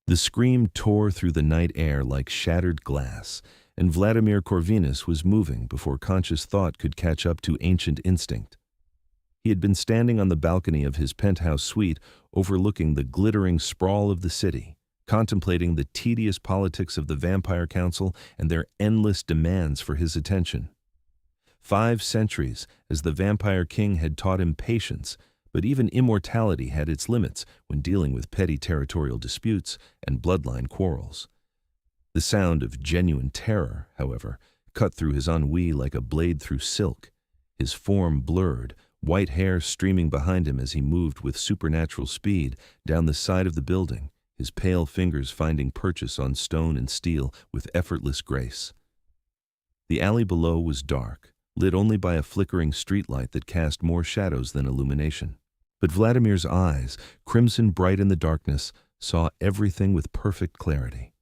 The scream tore through the night air like shattered glass, and Vladimír Corvinus was moving before conscious thought could catch up to ancient instinct. He had been standing on the balcony of his penthouse suite overlooking the glittering sprawl of the city, contemplating the tedious politics of the Vampire Council and their endless demands for his attention. 5 centuries, as the Vampire King had taught him patience, but even immortality had its limits when dealing with petty territorial disputes and bloodline quarrels. The sound of genuine terror, however, cut through his ennui like a blade through silk, his form blurred, white hair streaming behind him as he moved with supernatural speed down the side of the building, his pale fingers finding purchase on stone and steel with effortless grace. The alley below was dark, lit only by a flickering streetlight that cast more shadows than illumination. But Vladimir's eyes, crimson bright in the darkness, saw everything with perfect clarity.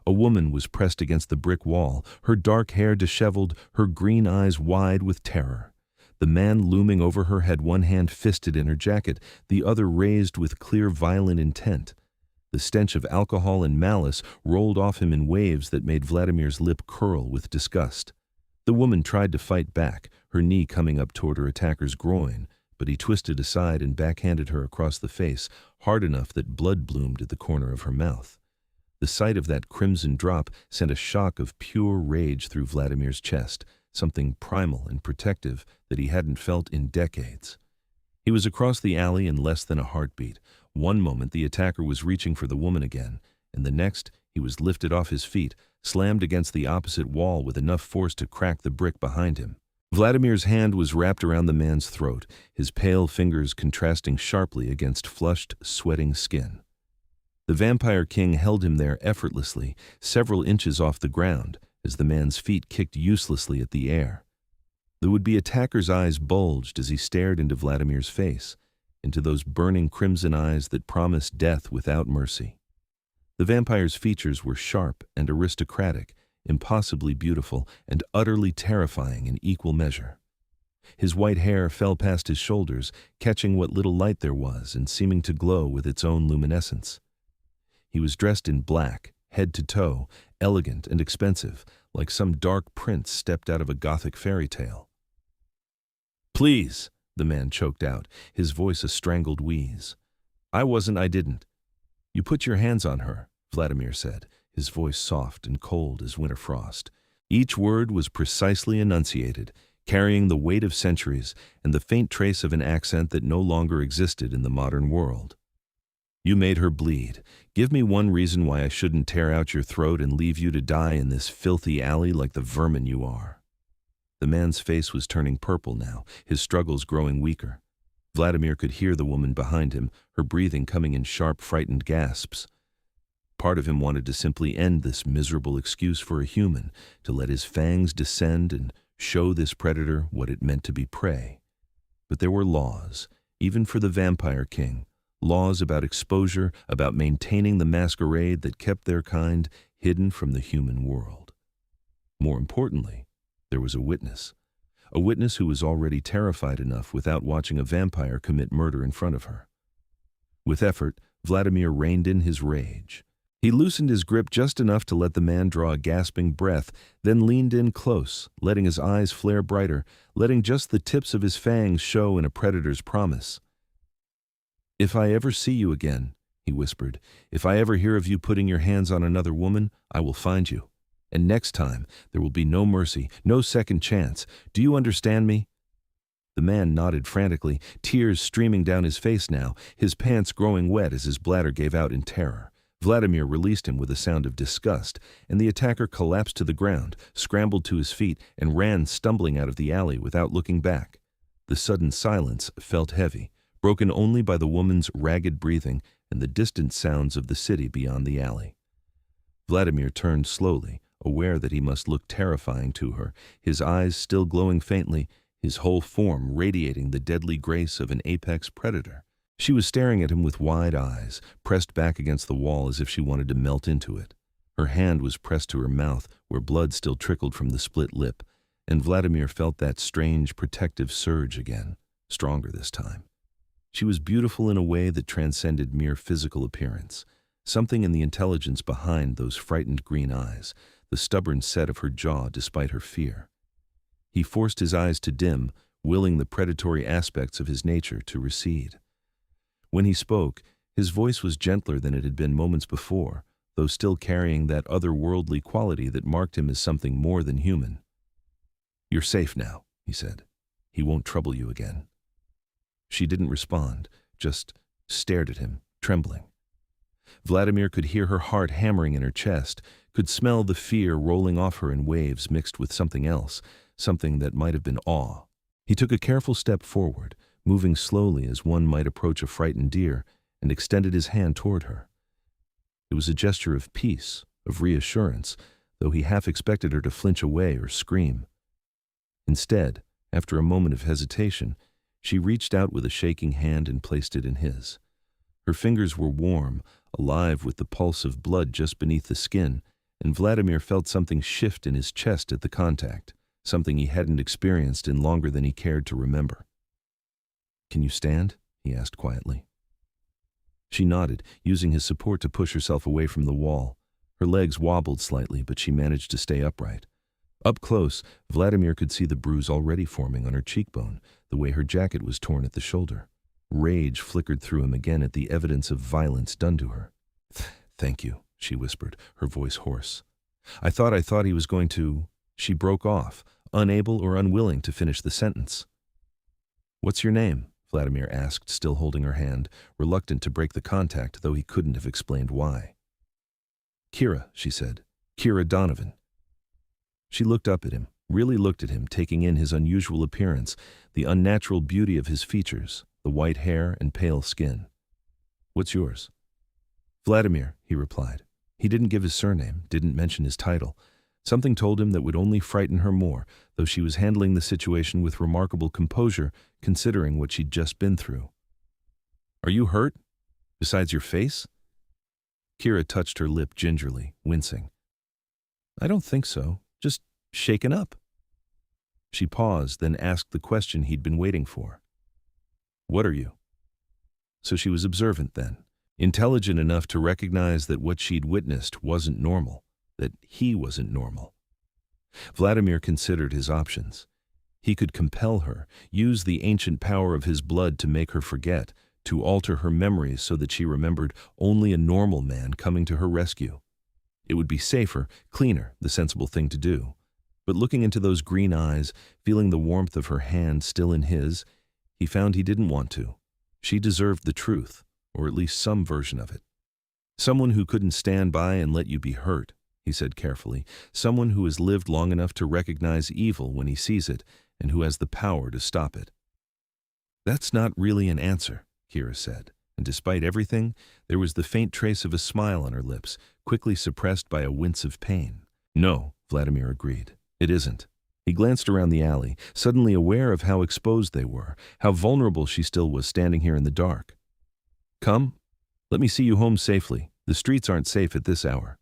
A woman was pressed against the brick wall, her dark hair disheveled, her green eyes wide with terror. The man looming over her had one hand fisted in her jacket, the other raised with clear violent intent. The stench of alcohol and malice rolled off him in waves that made Vladimir's lip curl with disgust. The woman tried to fight back, her knee coming up toward her attacker's groin, but he twisted aside and backhanded her across the face, hard enough that blood bloomed at the corner of her mouth. The sight of that crimson drop sent a shock of pure rage through Vladimir's chest, something primal and protective that he hadn't felt in decades. He was across the alley in less than a heartbeat. One moment the attacker was reaching for the woman again, and the next he was lifted off his feet, slammed against the opposite wall with enough force to crack the brick behind him. Vladimir's hand was wrapped around the man's throat, his pale fingers contrasting sharply against flushed, sweating skin. The Vampire King held him there effortlessly, several inches off the ground, as the man's feet kicked uselessly at the air. The would-be attacker's eyes bulged as he stared into Vladimir's face, into those burning crimson eyes that promised death without mercy. The vampire's features were sharp and aristocratic, impossibly beautiful and utterly terrifying in equal measure. His white hair fell past his shoulders, catching what little light there was and seeming to glow with its own luminescence. He was dressed in black, head to toe, elegant and expensive, like some dark prince stepped out of a Gothic fairy tale. "Please," the man choked out, his voice a strangled wheeze. I didn't." "You put your hands on her," Vladimir said, his voice soft and cold as winter frost. Each word was precisely enunciated, carrying the weight of centuries and the faint trace of an accent that no longer existed in the modern world. "You made her bleed. Give me one reason why I shouldn't tear out your throat and leave you to die in this filthy alley like the vermin you are." The man's face was turning purple now, his struggles growing weaker. Vladimir could hear the woman behind him, her breathing coming in sharp, frightened gasps. Part of him wanted to simply end this miserable excuse for a human, to let his fangs descend and show this predator what it meant to be prey. But there were laws, even for the Vampire King, laws about exposure, about maintaining the masquerade that kept their kind hidden from the human world. More importantly, there was a witness who was already terrified enough without watching a vampire commit murder in front of her. With effort, Vladimir reined in his rage. He loosened his grip just enough to let the man draw a gasping breath, then leaned in close, letting his eyes flare brighter, letting just the tips of his fangs show in a predator's promise. "If I ever see you again," he whispered, "if I ever hear of you putting your hands on another woman, I will find you. And next time, there will be no mercy, no second chance. Do you understand me?" The man nodded frantically, tears streaming down his face now, his pants growing wet as his bladder gave out in terror. Vladimir released him with a sound of disgust, and the attacker collapsed to the ground, scrambled to his feet, and ran stumbling out of the alley without looking back. The sudden silence felt heavy, broken only by the woman's ragged breathing and the distant sounds of the city beyond the alley. Vladimir turned slowly, aware that he must look terrifying to her, his eyes still glowing faintly, his whole form radiating the deadly grace of an apex predator. She was staring at him with wide eyes, pressed back against the wall as if she wanted to melt into it. Her hand was pressed to her mouth, where blood still trickled from the split lip, and Vladimir felt that strange protective surge again, stronger this time. She was beautiful in a way that transcended mere physical appearance, something in the intelligence behind those frightened green eyes, the stubborn set of her jaw despite her fear. He forced his eyes to dim, willing the predatory aspects of his nature to recede. When he spoke, his voice was gentler than it had been moments before, though still carrying that otherworldly quality that marked him as something more than human. "You're safe now," he said. "He won't trouble you again." She didn't respond, just stared at him, trembling. Vladimir could hear her heart hammering in her chest, could smell the fear rolling off her in waves mixed with something else, something that might have been awe. He took a careful step forward, moving slowly as one might approach a frightened deer, and extended his hand toward her. It was a gesture of peace, of reassurance, though he half expected her to flinch away or scream. Instead, after a moment of hesitation, she reached out with a shaking hand and placed it in his. Her fingers were warm, alive with the pulse of blood just beneath the skin, and Vladimir felt something shift in his chest at the contact, something he hadn't experienced in longer than he cared to remember. "Can you stand?" he asked quietly. She nodded, using his support to push herself away from the wall. Her legs wobbled slightly, but she managed to stay upright. Up close, Vladimir could see the bruise already forming on her cheekbone, the way her jacket was torn at the shoulder. Rage flickered through him again at the evidence of violence done to her. "Thank you," she whispered, her voice hoarse. I thought he was going to—" She broke off, unable or unwilling to finish the sentence. "What's your name?" Vladimir asked, still holding her hand, reluctant to break the contact, though he couldn't have explained why. "Kira," she said. "Kira Donovan." She looked up at him, really looked at him, taking in his unusual appearance, the unnatural beauty of his features, the white hair and pale skin. "What's yours?" "Vladimir," he replied. He didn't give his surname, didn't mention his title. Something told him that would only frighten her more, though she was handling the situation with remarkable composure, considering what she'd just been through. "Are you hurt? Besides your face?" Kira touched her lip gingerly, wincing. "I don't think so. Just shaken up." She paused, then asked the question he'd been waiting for. "What are you?" So she was observant then, intelligent enough to recognize that what she'd witnessed wasn't normal, that he wasn't normal. Vladimir considered his options. He could compel her, use the ancient power of his blood to make her forget, to alter her memories so that she remembered only a normal man coming to her rescue. It would be safer, cleaner, the sensible thing to do. But looking into those green eyes, feeling the warmth of her hand still in his, he found he didn't want to. She deserved the truth, or at least some version of it. "Someone who couldn't stand by and let you be hurt," he said carefully. "Someone who has lived long enough to recognize evil when he sees it, and who has the power to stop it." "That's not really an answer," Kira said, and despite everything, there was the faint trace of a smile on her lips, quickly suppressed by a wince of pain. "No," Vladimir agreed. "It isn't." He glanced around the alley, suddenly aware of how exposed they were, how vulnerable she still was standing here in the dark. "Come, let me see you home safely. The streets aren't safe at this hour."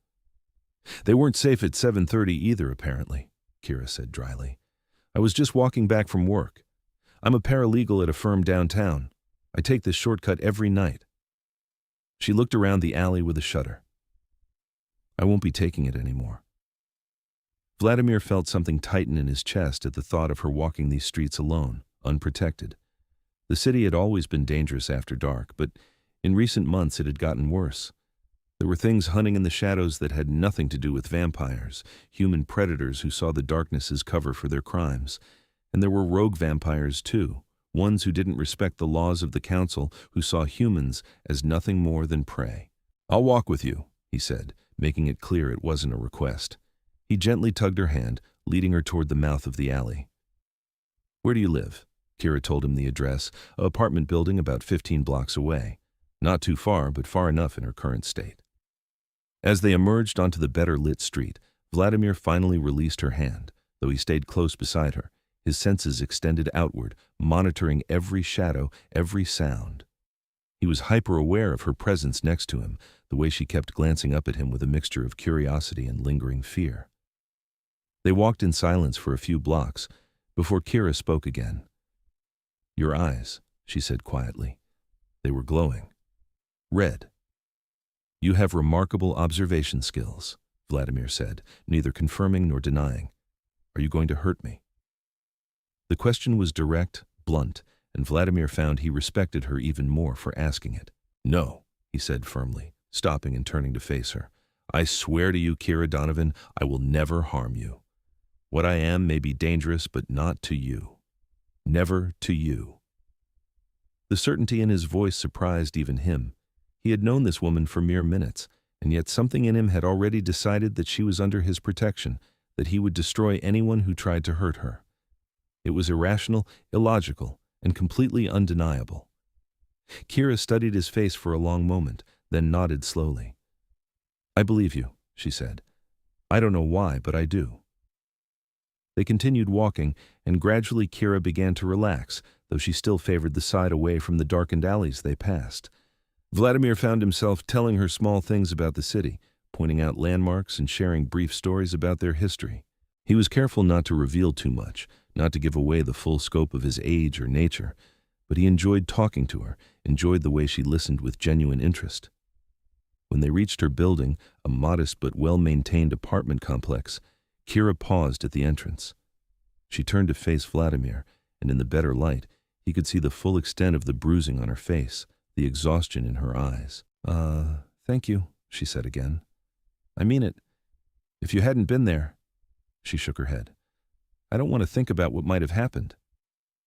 "They weren't safe at 7:30 either, apparently," Kira said dryly. "I was just walking back from work. I'm a paralegal at a firm downtown. I take this shortcut every night." She looked around the alley with a shudder. "I won't be taking it anymore." Vladimir felt something tighten in his chest at the thought of her walking these streets alone, unprotected. The city had always been dangerous after dark, but in recent months it had gotten worse. There were things hunting in the shadows that had nothing to do with vampires, human predators who saw the darkness as cover for their crimes. And there were rogue vampires too, ones who didn't respect the laws of the council, who saw humans as nothing more than prey. "I'll walk with you," he said, making it clear it wasn't a request. He gently tugged her hand, leading her toward the mouth of the alley. "Where do you live?" Kira told him the address, an apartment building about 15 blocks away. Not too far, but far enough in her current state. As they emerged onto the better-lit street, Vladimir finally released her hand, though he stayed close beside her, his senses extended outward, monitoring every shadow, every sound. He was hyper-aware of her presence next to him, the way she kept glancing up at him with a mixture of curiosity and lingering fear. They walked in silence for a few blocks, before Kira spoke again. "Your eyes," she said quietly. They were glowing. Red. You have remarkable observation skills, Vladimir said, neither confirming nor denying. Are you going to hurt me? The question was direct, blunt, and Vladimir found he respected her even more for asking it. No, he said firmly, stopping and turning to face her. I swear to you, Kira Donovan, I will never harm you. What I am may be dangerous, but not to you. Never to you. The certainty in his voice surprised even him. He had known this woman for mere minutes, and yet something in him had already decided that she was under his protection, that he would destroy anyone who tried to hurt her. It was irrational, illogical, and completely undeniable. Kira studied his face for a long moment, then nodded slowly. I believe you, she said. I don't know why, but I do. They continued walking, and gradually Kira began to relax, though she still favored the side away from the darkened alleys they passed. Vladimir found himself telling her small things about the city, pointing out landmarks and sharing brief stories about their history. He was careful not to reveal too much, not to give away the full scope of his age or nature, but he enjoyed talking to her, enjoyed the way she listened with genuine interest. When they reached her building, a modest but well-maintained apartment complex, Kira paused at the entrance. She turned to face Vladimir, and in the better light, he could see the full extent of the bruising on her face, the exhaustion in her eyes. Thank you, she said again. I mean it. If you hadn't been there, she shook her head. I don't want to think about what might have happened.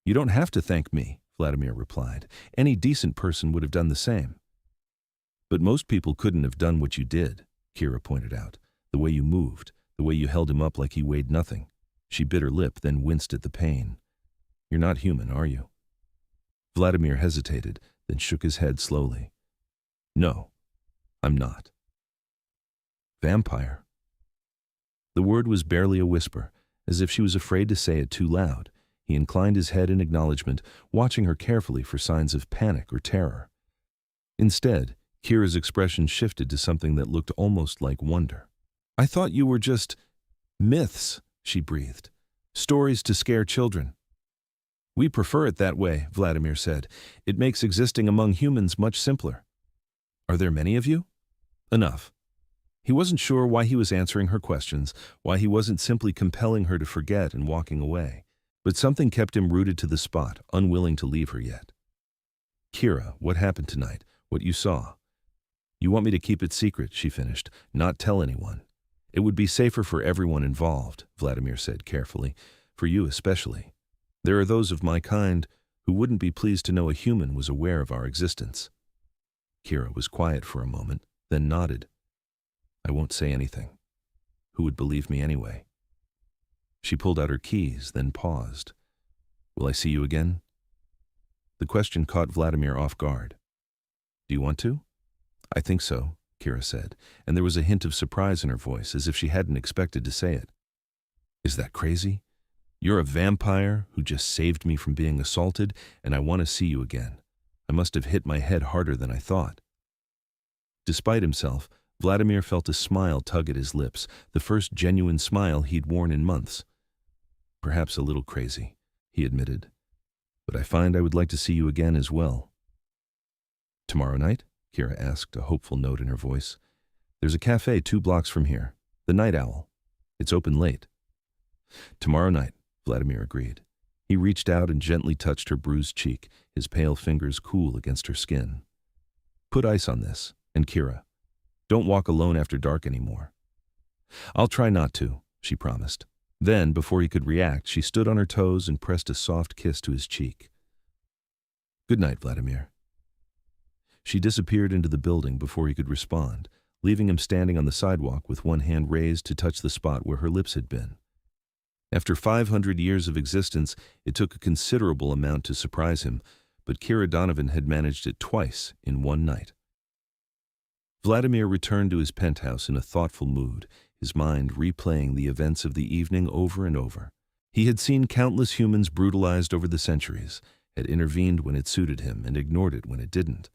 You don't have to thank me, Vladimir replied. Any decent person would have done the same. But most people couldn't have done what you did, Kira pointed out. The way you moved, the way you held him up like he weighed nothing. She bit her lip, then winced at the pain. You're not human, are you? Vladimir hesitated, then shook his head slowly. No, I'm not. Vampire. The word was barely a whisper, as if she was afraid to say it too loud. He inclined his head in acknowledgement, watching her carefully for signs of panic or terror. Instead, Kira's expression shifted to something that looked almost like wonder. I thought you were just myths, she breathed. Stories to scare children. We prefer it that way, Vladimir said. It makes existing among humans much simpler. Are there many of you? Enough. He wasn't sure why he was answering her questions, why he wasn't simply compelling her to forget and walking away. But something kept him rooted to the spot, unwilling to leave her yet. Kira, what happened tonight? What you saw? You want me to keep it secret, she finished, not tell anyone. It would be safer for everyone involved, Vladimir said carefully, for you especially. There are those of my kind who wouldn't be pleased to know a human was aware of our existence. Kira was quiet for a moment, then nodded. I won't say anything. Who would believe me anyway? She pulled out her keys, then paused. Will I see you again? The question caught Vladimir off guard. Do you want to? I think so, Kira said, and there was a hint of surprise in her voice, as if she hadn't expected to say it. Is that crazy? You're a vampire who just saved me from being assaulted, and I want to see you again. I must have hit my head harder than I thought. Despite himself, Vladimir felt a smile tug at his lips, the first genuine smile he'd worn in months. Perhaps a little crazy, he admitted. But I find I would like to see you again as well. Tomorrow night? Kira asked, a hopeful note in her voice. There's a cafe 2 blocks from here, the Night Owl. It's open late. Tomorrow night, Vladimir agreed. He reached out and gently touched her bruised cheek, his pale fingers cool against her skin. Put ice on this, and Kira, don't walk alone after dark anymore. I'll try not to, she promised. Then, before he could react, she stood on her toes and pressed a soft kiss to his cheek. Good night, Vladimir. She disappeared into the building before he could respond, leaving him standing on the sidewalk with one hand raised to touch the spot where her lips had been. After 500 years of existence, it took a considerable amount to surprise him, but Kira Donovan had managed it twice in one night. Vladimir returned to his penthouse in a thoughtful mood, his mind replaying the events of the evening over and over. He had seen countless humans brutalized over the centuries, had intervened when it suited him and ignored it when it didn't.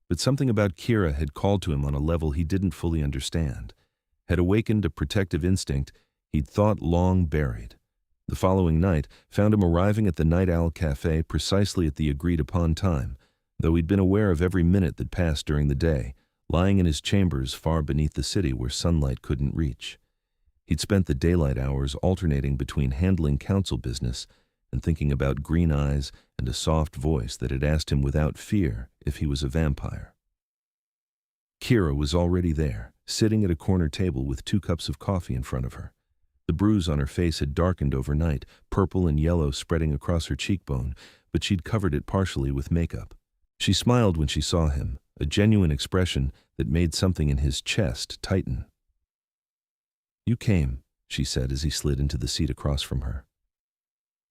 But something about Kira had called to him on a level he didn't fully understand, had awakened a protective instinct he'd thought long buried. The following night found him arriving at the Night Owl Cafe precisely at the agreed-upon time, though he'd been aware of every minute that passed during the day, lying in his chambers far beneath the city where sunlight couldn't reach. He'd spent the daylight hours alternating between handling council business and thinking about green eyes and a soft voice that had asked him without fear if he was a vampire. Kira was already there, sitting at a corner table with 2 cups of coffee in front of her. The bruise on her face had darkened overnight, purple and yellow spreading across her cheekbone, but she'd covered it partially with makeup. She smiled when she saw him, a genuine expression that made something in his chest tighten. "You came," she said as he slid into the seat across from her.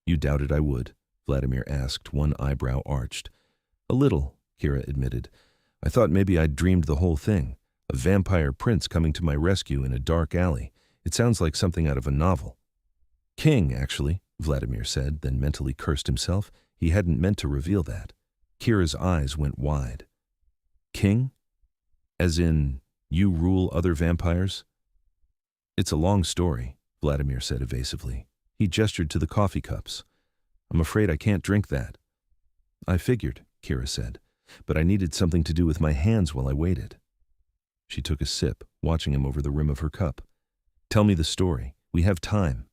"You doubted I would?" Vladimir asked, one eyebrow arched. "A little," Kira admitted. "I thought maybe I'd dreamed the whole thing. A vampire prince coming to my rescue in a dark alley. It sounds like something out of a novel." "King, actually," Vladimir said, then mentally cursed himself. He hadn't meant to reveal that. Kira's eyes went wide. "King? As in, you rule other vampires?" "It's a long story," Vladimir said evasively. He gestured to the coffee cups. "I'm afraid I can't drink that." "I figured," Kira said, "but I needed something to do with my hands while I waited." She took a sip, watching him over the rim of her cup. "Tell me the story. We have time."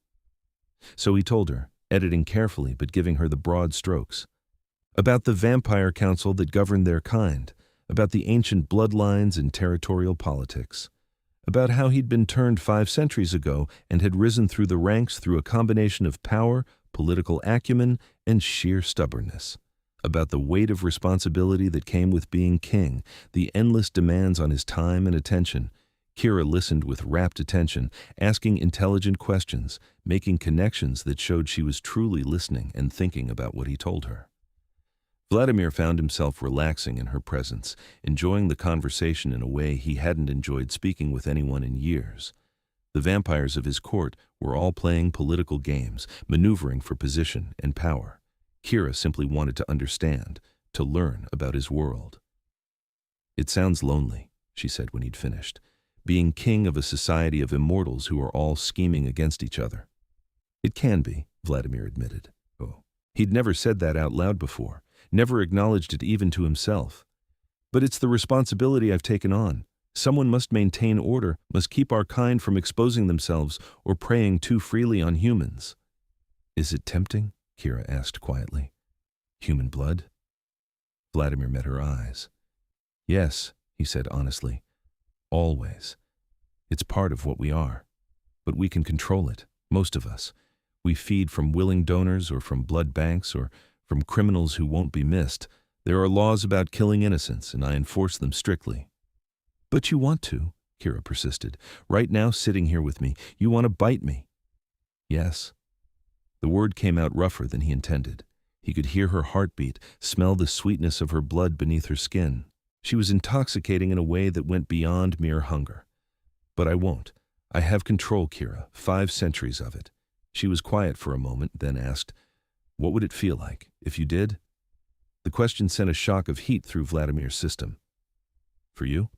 So he told her, editing carefully but giving her the broad strokes. About the vampire council that governed their kind, about the ancient bloodlines and territorial politics, about how he'd been turned 5 centuries ago and had risen through the ranks through a combination of power, political acumen, and sheer stubbornness, about the weight of responsibility that came with being king, the endless demands on his time and attention. Kira listened with rapt attention, asking intelligent questions, making connections that showed she was truly listening and thinking about what he told her. Vladimir found himself relaxing in her presence, enjoying the conversation in a way he hadn't enjoyed speaking with anyone in years. The vampires of his court were all playing political games, maneuvering for position and power. Kira simply wanted to understand, to learn about his world. "It sounds lonely," she said when he'd finished, "being king of a society of immortals who are all scheming against each other." "It can be," Vladimir admitted. He'd never said that out loud before, never acknowledged it even to himself. "But it's the responsibility I've taken on. Someone must maintain order, must keep our kind from exposing themselves or preying too freely on humans." "Is it tempting?" Kira asked quietly. "Human blood?" Vladimir met her eyes. "Yes," he said honestly. "Always. It's part of what we are. But we can control it, most of us. We feed from willing donors or from blood banks or from criminals who won't be missed. There are laws about killing innocents, and I enforce them strictly." "But you want to," Kira persisted. "Right now, sitting here with me, you want to bite me." "Yes." The word came out rougher than he intended. He could hear her heartbeat, smell the sweetness of her blood beneath her skin. She was intoxicating in a way that went beyond mere hunger. "But I won't. I have control, Kira, 5 centuries of it." She was quiet for a moment, then asked, "What would it feel like, if you did?" The question sent a shock of heat through Vladimir's system. "For you?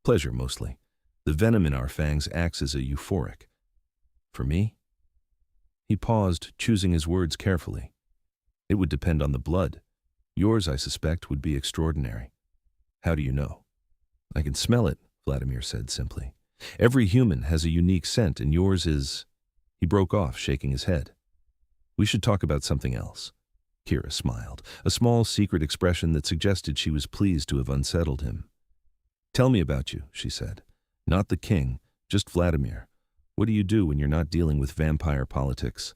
Pleasure, mostly. The venom in our fangs acts as a euphoric. For me?" He paused, choosing his words carefully. "It would depend on the blood. Yours, I suspect, would be extraordinary." "How do you know?" "I can smell it," Vladimir said simply. "Every human has a unique scent, and yours is—" He broke off, shaking his head. "We should talk about something else." Kira smiled, a small secret expression that suggested she was pleased to have unsettled him. "Tell me about you," she said. "Not the king, just Vladimir. What do you do when you're not dealing with vampire politics?"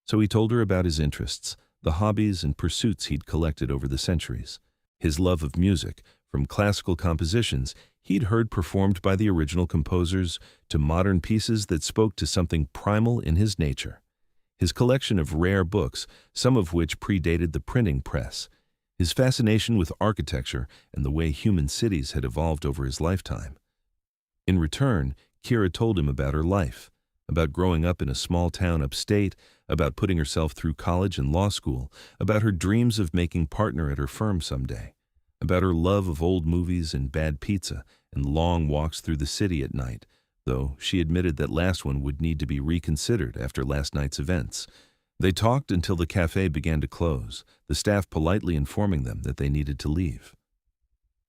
So he told her about his interests, the hobbies and pursuits he'd collected over the centuries. His love of music, from classical compositions he'd heard performed by the original composers to modern pieces that spoke to something primal in his nature. His collection of rare books, some of which predated the printing press. His fascination with architecture and the way human cities had evolved over his lifetime. In return, Kira told him about her life, about growing up in a small town upstate, about putting herself through college and law school, about her dreams of making partner at her firm someday, about her love of old movies and bad pizza and long walks through the city at night, though she admitted that last one would need to be reconsidered after last night's events. They talked until the cafe began to close, the staff politely informing them that they needed to leave.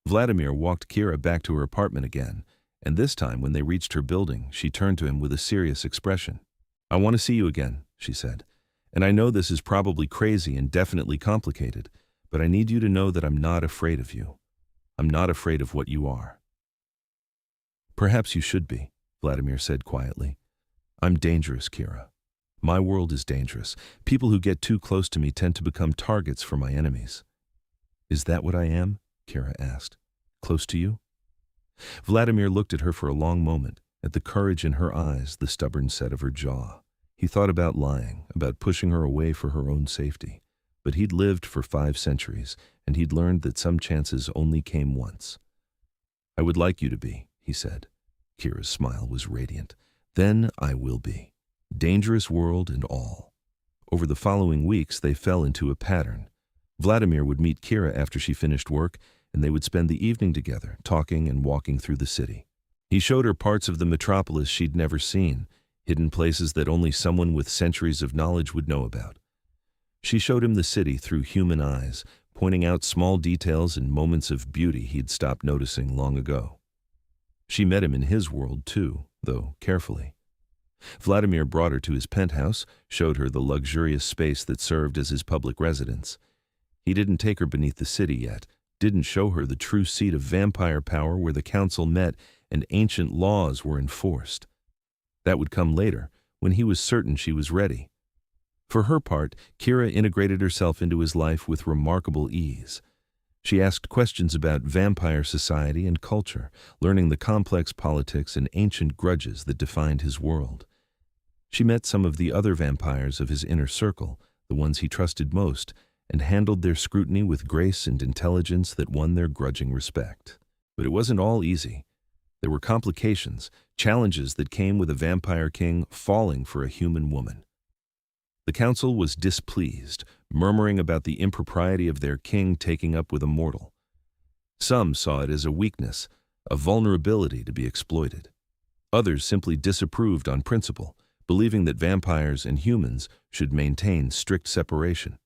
Vladimir walked Kira back to her apartment again, and this time when they reached her building, she turned to him with a serious expression. "I want to see you again," she said. "And I know this is probably crazy and definitely complicated, but I need you to know that I'm not afraid of you. I'm not afraid of what you are." "Perhaps you should be," Vladimir said quietly. "I'm dangerous, Kira. My world is dangerous. People who get too close to me tend to become targets for my enemies." "Is that what I am?" Kira asked. "Close to you?" Vladimir looked at her for a long moment, at the courage in her eyes, the stubborn set of her jaw. He thought about lying, about pushing her away for her own safety. But he'd lived for 5 centuries, and he'd learned that some chances only came once. "I would like you to be," he said. Kira's smile was radiant. "Then I will be. Dangerous world and all." Over the following weeks, they fell into a pattern. Vladimir would meet Kira after she finished work, and they would spend the evening together, talking and walking through the city. He showed her parts of the metropolis she'd never seen, hidden places that only someone with centuries of knowledge would know about. She showed him the city through human eyes, pointing out small details and moments of beauty he'd stopped noticing long ago. She met him in his world too, though carefully. Vladimir brought her to his penthouse, showed her the luxurious space that served as his public residence. He didn't take her beneath the city yet, didn't show her the true seat of vampire power where the council met and ancient laws were enforced. That would come later, when he was certain she was ready. For her part, Kira integrated herself into his life with remarkable ease. She asked questions about vampire society and culture, learning the complex politics and ancient grudges that defined his world. She met some of the other vampires of his inner circle, the ones he trusted most, and handled their scrutiny with grace and intelligence that won their grudging respect. But it wasn't all easy. There were complications, challenges that came with a vampire king falling for a human woman. The council was displeased, murmuring about the impropriety of their king taking up with a mortal. Some saw it as a weakness, a vulnerability to be exploited. Others simply disapproved on principle, believing that vampires and humans should maintain strict separation.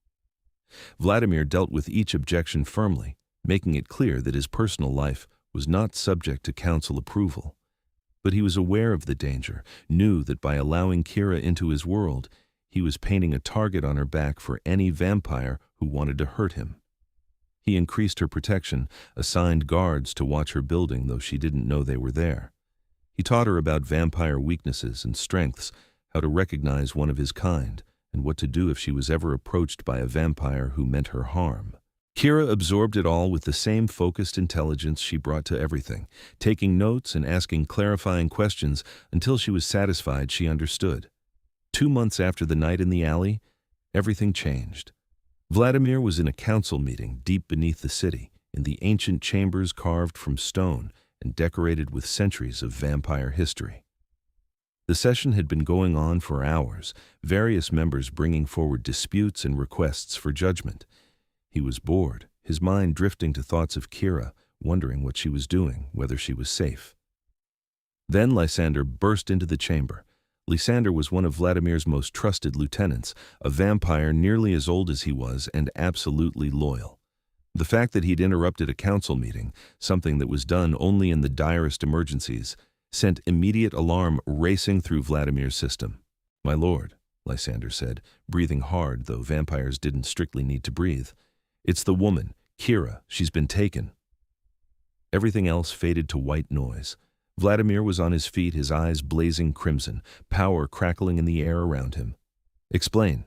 Vladimir dealt with each objection firmly, making it clear that his personal life was not subject to council approval. But he was aware of the danger, knew that by allowing Kira into his world, he was painting a target on her back for any vampire who wanted to hurt him. He increased her protection, assigned guards to watch her building, though she didn't know they were there. He taught her about vampire weaknesses and strengths, how to recognize one of his kind, and what to do if she was ever approached by a vampire who meant her harm. Kira absorbed it all with the same focused intelligence she brought to everything, taking notes and asking clarifying questions until she was satisfied she understood. 2 months after the night in the alley, everything changed. Vladimir was in a council meeting deep beneath the city, in the ancient chambers carved from stone and decorated with centuries of vampire history. The session had been going on for hours, various members bringing forward disputes and requests for judgment. He was bored, his mind drifting to thoughts of Kira, wondering what she was doing, whether she was safe. Then Lysander burst into the chamber. Lysander was one of Vladimir's most trusted lieutenants, a vampire nearly as old as he was and absolutely loyal. The fact that he'd interrupted a council meeting, something that was done only in the direst emergencies, sent immediate alarm racing through Vladimir's system. "My lord," Lysander said, breathing hard, though vampires didn't strictly need to breathe. "It's the woman, Kira. She's been taken." Everything else faded to white noise. Vladimir was on his feet, his eyes blazing crimson, power crackling in the air around him. "Explain."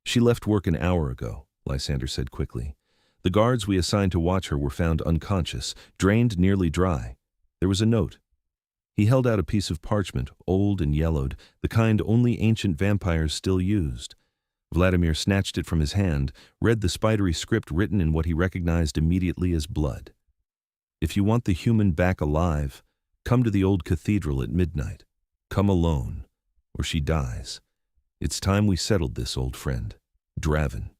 "She left work an hour ago," Lysander said quickly. "The guards we assigned to watch her were found unconscious, drained nearly dry. There was a note." He held out a piece of parchment, old and yellowed, the kind only ancient vampires still used. Vladimir snatched it from his hand, read the spidery script written in what he recognized immediately as blood. "If you want the human back alive, come to the old cathedral at midnight. Come alone, or she dies. It's time we settled this, old friend. Draven."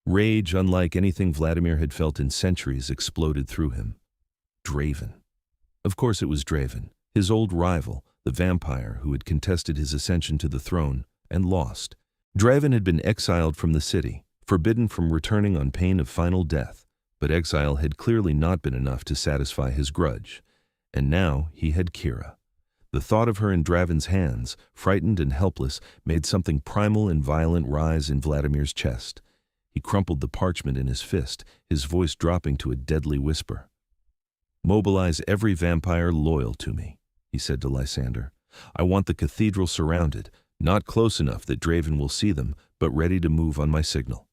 Rage, unlike anything Vladimir had felt in centuries, exploded through him. Draven. Of course it was Draven, his old rival, the vampire who had contested his ascension to the throne and lost. Draven had been exiled from the city, forbidden from returning on pain of final death. But exile had clearly not been enough to satisfy his grudge. And now he had Kira. The thought of her in Draven's hands, frightened and helpless, made something primal and violent rise in Vladimir's chest. He crumpled the parchment in his fist, his voice dropping to a deadly whisper. "Mobilize every vampire loyal to me," he said to Lysander. "I want the cathedral surrounded, not close enough that Draven will see them, but ready to move on my signal."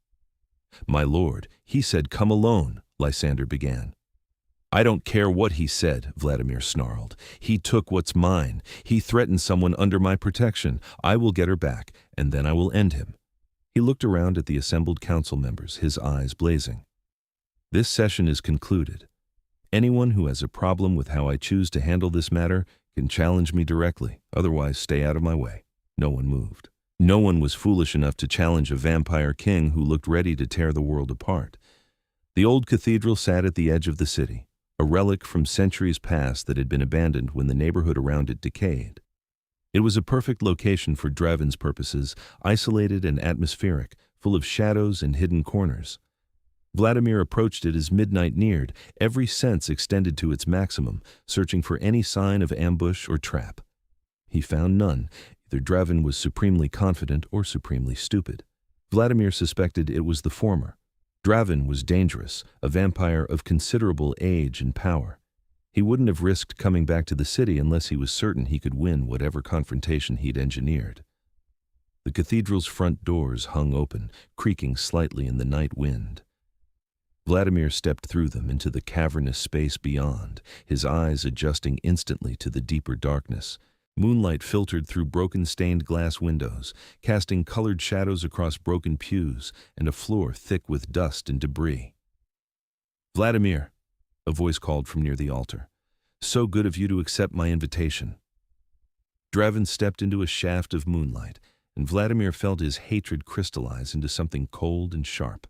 "My lord, he said come alone," Lysander began. "I don't care what he said," Vladimir snarled. "He took what's mine. He threatened someone under my protection. I will get her back, and then I will end him." He looked around at the assembled council members, his eyes blazing. "This session is concluded. Anyone who has a problem with how I choose to handle this matter can challenge me directly, otherwise stay out of my way." No one moved. No one was foolish enough to challenge a vampire king who looked ready to tear the world apart. The old cathedral sat at the edge of the city, a relic from centuries past that had been abandoned when the neighborhood around it decayed. It was a perfect location for Draven's purposes, isolated and atmospheric, full of shadows and hidden corners. Vladimir approached it as midnight neared, every sense extended to its maximum, searching for any sign of ambush or trap. He found none. Either Draven was supremely confident or supremely stupid. Vladimir suspected it was the former. Draven was dangerous, a vampire of considerable age and power. He wouldn't have risked coming back to the city unless he was certain he could win whatever confrontation he'd engineered. The cathedral's front doors hung open, creaking slightly in the night wind. Vladimir stepped through them into the cavernous space beyond, his eyes adjusting instantly to the deeper darkness. Moonlight filtered through broken stained glass windows, casting colored shadows across broken pews and a floor thick with dust and debris. "Vladimir," a voice called from near the altar. "So good of you to accept my invitation." Draven stepped into a shaft of moonlight, and Vladimir felt his hatred crystallize into something cold and sharp.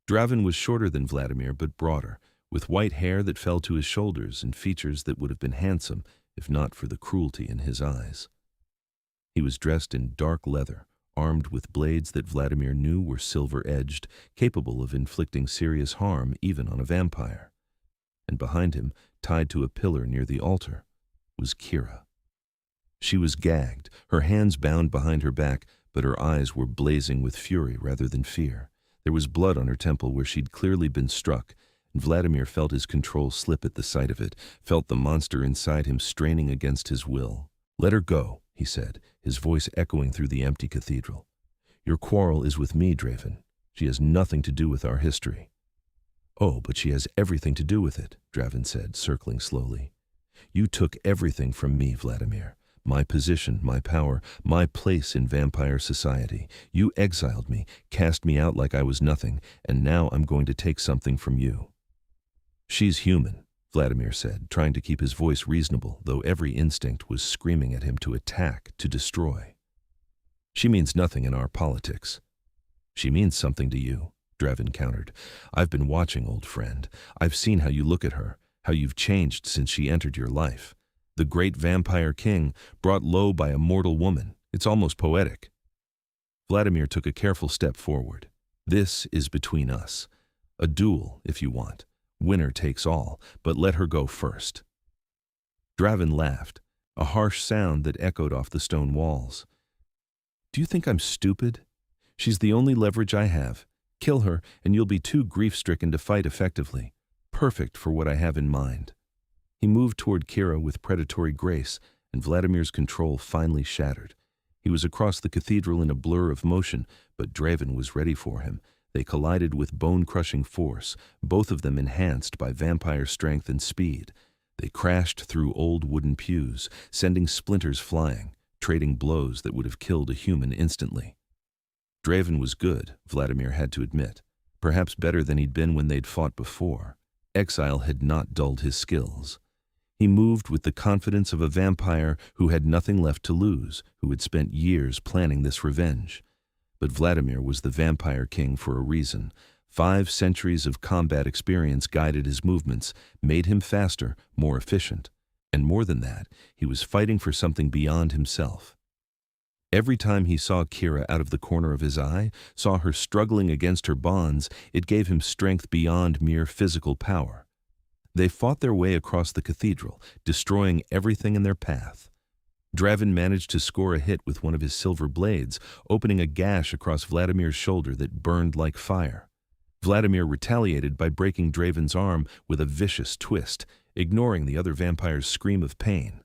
Draven was shorter than Vladimir, but broader, with white hair that fell to his shoulders and features that would have been handsome if not for the cruelty in his eyes. He was dressed in dark leather, armed with blades that Vladimir knew were silver-edged, capable of inflicting serious harm even on a vampire. And behind him, tied to a pillar near the altar, was Kira. She was gagged, her hands bound behind her back, but her eyes were blazing with fury rather than fear. There was blood on her temple where she'd clearly been struck, and Vladimir felt his control slip at the sight of it, felt the monster inside him straining against his will. "Let her go," he said, his voice echoing through the empty cathedral. "Your quarrel is with me, Draven. She has nothing to do with our history." "Oh, but she has everything to do with it," Draven said, circling slowly. "You took everything from me, Vladimir. My position, my power, my place in vampire society. You exiled me, cast me out like I was nothing, and now I'm going to take something from you." "She's human," Vladimir said, trying to keep his voice reasonable, though every instinct was screaming at him to attack, to destroy. "She means nothing in our politics." "She means something to you," Draven countered. "I've been watching, old friend. I've seen how you look at her, how you've changed since she entered your life. The great vampire king, brought low by a mortal woman. It's almost poetic." Vladimir took a careful step forward. "This is between us. A duel, if you want. Winner takes all, but let her go first." Draven laughed, a harsh sound that echoed off the stone walls. "Do you think I'm stupid? She's the only leverage I have. Kill her, and you'll be too grief-stricken to fight effectively. Perfect for what I have in mind." He moved toward Kira with predatory grace, and Vladimir's control finally shattered. He was across the cathedral in a blur of motion, but Draven was ready for him. They collided with bone-crushing force, both of them enhanced by vampire strength and speed. They crashed through old wooden pews, sending splinters flying, trading blows that would have killed a human instantly. Draven was good, Vladimir had to admit, perhaps better than he'd been when they'd fought before. Exile had not dulled his skills. He moved with the confidence of a vampire who had nothing left to lose, who had spent years planning this revenge. But Vladimir was the vampire king for a reason. 5 centuries of combat experience guided his movements, made him faster, more efficient. And more than that, he was fighting for something beyond himself. Every time he saw Kira out of the corner of his eye, saw her struggling against her bonds, it gave him strength beyond mere physical power. They fought their way across the cathedral, destroying everything in their path. Draven managed to score a hit with one of his silver blades, opening a gash across Vladimir's shoulder that burned like fire. Vladimir retaliated by breaking Draven's arm with a vicious twist, ignoring the other vampire's scream of pain.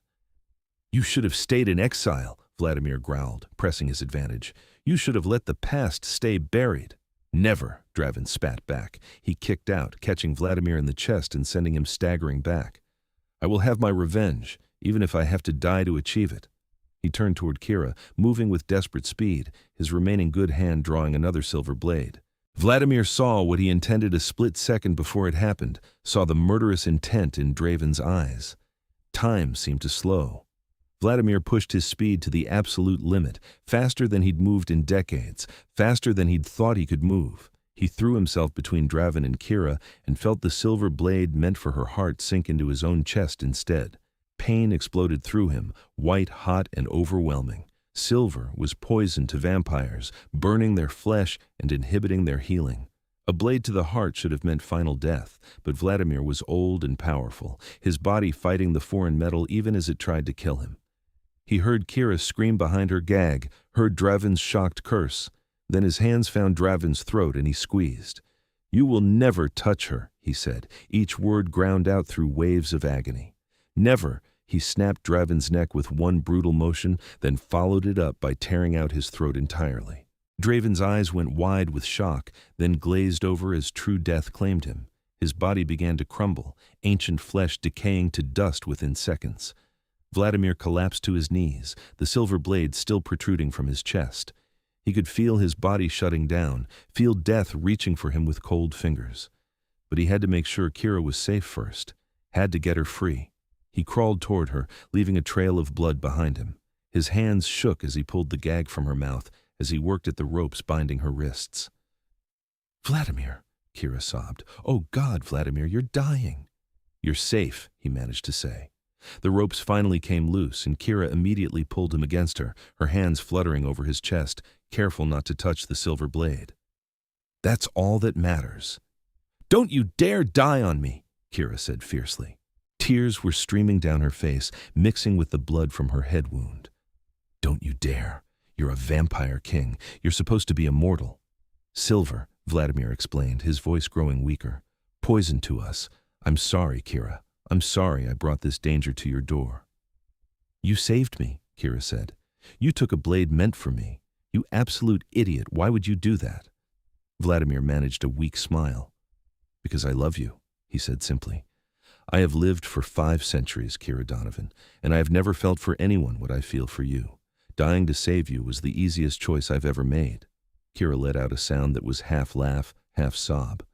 "You should have stayed in exile," Vladimir growled, pressing his advantage. "You should have let the past stay buried." "Never," Draven spat back. He kicked out, catching Vladimir in the chest and sending him staggering back. "I will have my revenge, even if I have to die to achieve it." He turned toward Kira, moving with desperate speed, his remaining good hand drawing another silver blade. Vladimir saw what he intended a split second before it happened, saw the murderous intent in Draven's eyes. Time seemed to slow. Vladimir pushed his speed to the absolute limit, faster than he'd moved in decades, faster than he'd thought he could move. He threw himself between Draven and Kira and felt the silver blade meant for her heart sink into his own chest instead. Pain exploded through him, white, hot, and overwhelming. Silver was poison to vampires, burning their flesh and inhibiting their healing. A blade to the heart should have meant final death, but Vladimir was old and powerful, his body fighting the foreign metal even as it tried to kill him. He heard Kira scream behind her gag, heard Draven's shocked curse. Then his hands found Draven's throat and he squeezed. "You will never touch her," he said, each word ground out through waves of agony. "Never." He snapped Draven's neck with one brutal motion, then followed it up by tearing out his throat entirely. Draven's eyes went wide with shock, then glazed over as true death claimed him. His body began to crumble, ancient flesh decaying to dust within seconds. Vladimir collapsed to his knees, the silver blade still protruding from his chest. He could feel his body shutting down, feel death reaching for him with cold fingers. But he had to make sure Kira was safe first, had to get her free. He crawled toward her, leaving a trail of blood behind him. His hands shook as he pulled the gag from her mouth, as he worked at the ropes binding her wrists. "Vladimir," Kira sobbed. "Oh God, Vladimir, you're dying." "You're safe," he managed to say. The ropes finally came loose, and Kira immediately pulled him against her, her hands fluttering over his chest, careful not to touch the silver blade. "That's all that matters." "Don't you dare die on me," Kira said fiercely. Tears were streaming down her face, mixing with the blood from her head wound. "Don't you dare. You're a vampire king. You're supposed to be immortal." "Silver," Vladimir explained, his voice growing weaker. "Poison to us. I'm sorry, Kira. I'm sorry I brought this danger to your door." "You saved me," Kira said. "You took a blade meant for me. You absolute idiot. Why would you do that?" Vladimir managed a weak smile. "Because I love you," he said simply. "I have lived for 5 centuries, Kira Donovan, and I have never felt for anyone what I feel for you. Dying to save you was the easiest choice I've ever made." Kira let out a sound that was half laugh, half sob.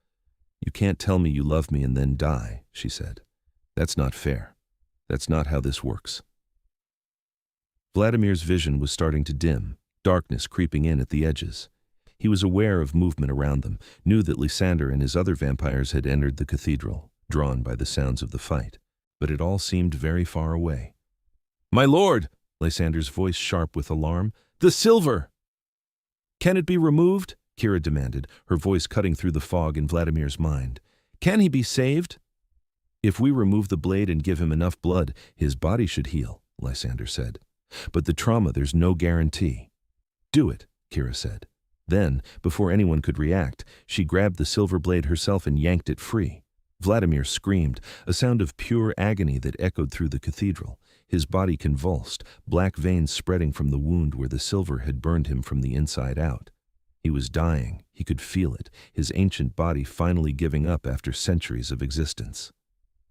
"You can't tell me you love me and then die," she said. "That's not fair. That's not how this works." Vladimir's vision was starting to dim, darkness creeping in at the edges. He was aware of movement around them, knew that Lysander and his other vampires had entered the cathedral, drawn by the sounds of the fight, but it all seemed very far away. "My lord!" Lysander's voice sharp with alarm. "The silver!" "Can it be removed?" Kira demanded, her voice cutting through the fog in Vladimir's mind. "Can he be saved?" "If we remove the blade and give him enough blood, his body should heal," Lysander said. "But the trauma, there's no guarantee." "Do it," Kira said. Then, before anyone could react, she grabbed the silver blade herself and yanked it free. Vladimir screamed, a sound of pure agony that echoed through the cathedral. His body convulsed, black veins spreading from the wound where the silver had burned him from the inside out. He was dying, he could feel it, his ancient body finally giving up after centuries of existence.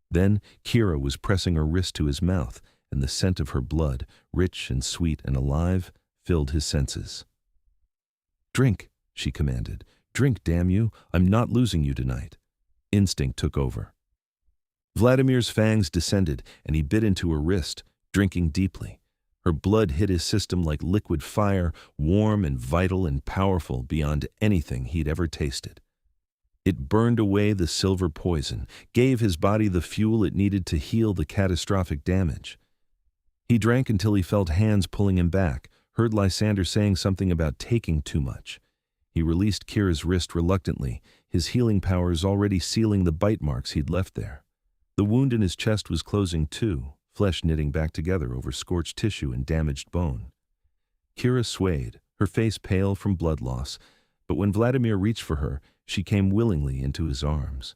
Then Kira was pressing her wrist to his mouth, and the scent of her blood, rich and sweet and alive, filled his senses. "Drink," she commanded. "Drink, damn you. I'm not losing you tonight." Instinct took over. Vladimir's fangs descended, and he bit into her wrist, drinking deeply. Her blood hit his system like liquid fire, warm and vital and powerful beyond anything he'd ever tasted. It burned away the silver poison, gave his body the fuel it needed to heal the catastrophic damage. He drank until he felt hands pulling him back, heard Lysander saying something about taking too much. He released Kira's wrist reluctantly, his healing powers already sealing the bite marks he'd left there. The wound in his chest was closing too, flesh knitting back together over scorched tissue and damaged bone. Kira swayed, her face pale from blood loss, but when Vladimir reached for her, she came willingly into his arms.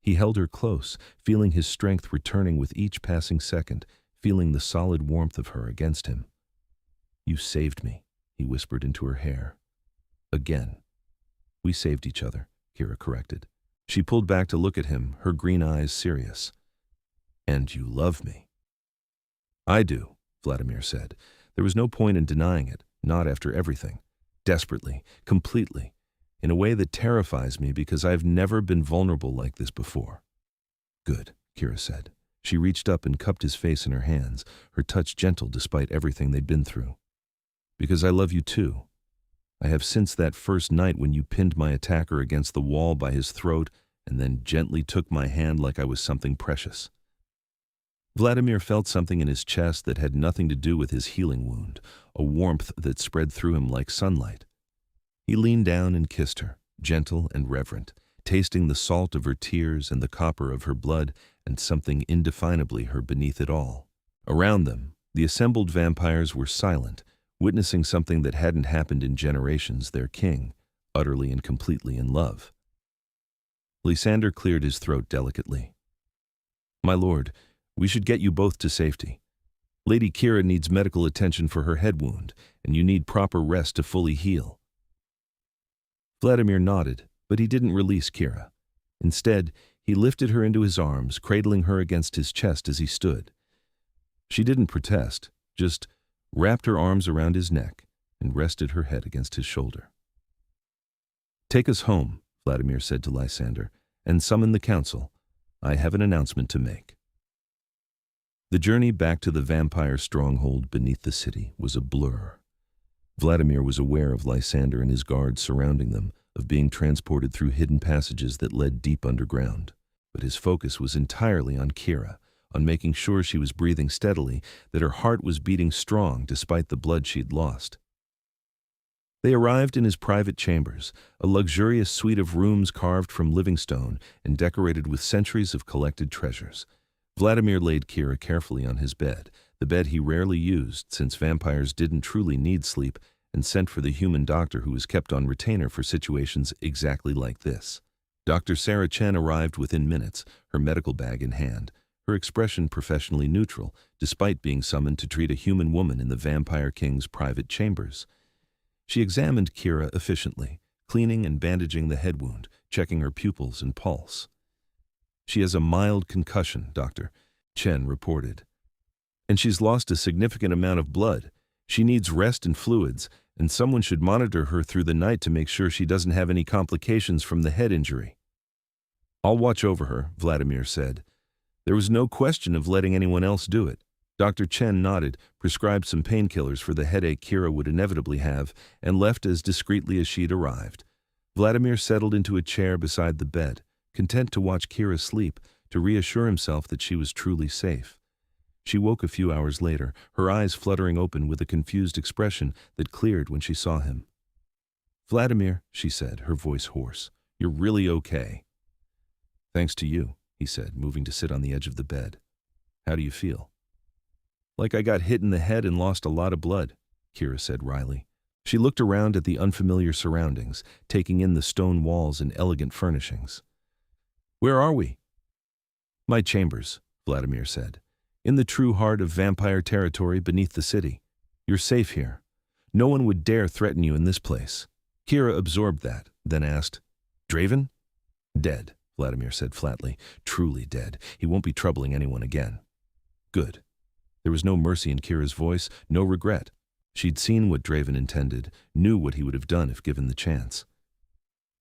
He held her close, feeling his strength returning with each passing second, feeling the solid warmth of her against him. "You saved me," he whispered into her hair. "Again." "We saved each other," Kira corrected. She pulled back to look at him, her green eyes serious. "And you love me." "I do," Vladimir said. There was no point in denying it, not after everything. Desperately, completely, in a way that terrifies me because I've never been vulnerable like this before. "Good," Kira said. She reached up and cupped his face in her hands, her touch gentle despite everything they'd been through. "Because I love you too. I have since that first night when you pinned my attacker against the wall by his throat and then gently took my hand like I was something precious." Vladimir felt something in his chest that had nothing to do with his healing wound, a warmth that spread through him like sunlight. He leaned down and kissed her, gentle and reverent, tasting the salt of her tears and the copper of her blood and something indefinably her beneath it all. Around them, the assembled vampires were silent, witnessing something that hadn't happened in generations, their king, utterly and completely in love. Lysander cleared his throat delicately. "My lord, we should get you both to safety. Lady Kira needs medical attention for her head wound, and you need proper rest to fully heal." Vladimir nodded, but he didn't release Kira. Instead, he lifted her into his arms, cradling her against his chest as he stood. She didn't protest, just wrapped her arms around his neck and rested her head against his shoulder. "Take us home," Vladimir said to Lysander, "and summon the council. I have an announcement to make." The journey back to the vampire stronghold beneath the city was a blur. Vladimir was aware of Lysander and his guards surrounding them, of being transported through hidden passages that led deep underground. But his focus was entirely on Kira, on making sure she was breathing steadily, that her heart was beating strong despite the blood she'd lost. They arrived in his private chambers, a luxurious suite of rooms carved from living stone and decorated with centuries of collected treasures. Vladimir laid Kira carefully on his bed, the bed he rarely used since vampires didn't truly need sleep, and sent for the human doctor who was kept on retainer for situations exactly like this. Dr. Sarah Chen arrived within minutes, her medical bag in hand, her expression professionally neutral, despite being summoned to treat a human woman in the Vampire King's private chambers. She examined Kira efficiently, cleaning and bandaging the head wound, checking her pupils and pulse. "She has a mild concussion, Doctor," Chen reported. "And she's lost a significant amount of blood. She needs rest and fluids, and someone should monitor her through the night to make sure she doesn't have any complications from the head injury." "I'll watch over her," Vladimir said. There was no question of letting anyone else do it. Dr. Chen nodded, prescribed some painkillers for the headache Kira would inevitably have, and left as discreetly as she'd arrived. Vladimir settled into a chair beside the bed, content to watch Kira sleep, to reassure himself that she was truly safe. She woke a few hours later, her eyes fluttering open with a confused expression that cleared when she saw him. "Vladimir," she said, her voice hoarse, "you're really okay." "Thanks to you," he said, moving to sit on the edge of the bed. "How do you feel?" "Like I got hit in the head and lost a lot of blood," Kira said wryly. She looked around at the unfamiliar surroundings, taking in the stone walls and elegant furnishings. "Where are we?" "My chambers," Vladimir said. "In the true heart of vampire territory beneath the city. You're safe here. No one would dare threaten you in this place." Kira absorbed that, then asked, "Draven?" "Dead," Vladimir said flatly. "Truly dead. He won't be troubling anyone again." "Good." There was no mercy in Kira's voice, no regret. She'd seen what Draven intended, knew what he would have done if given the chance.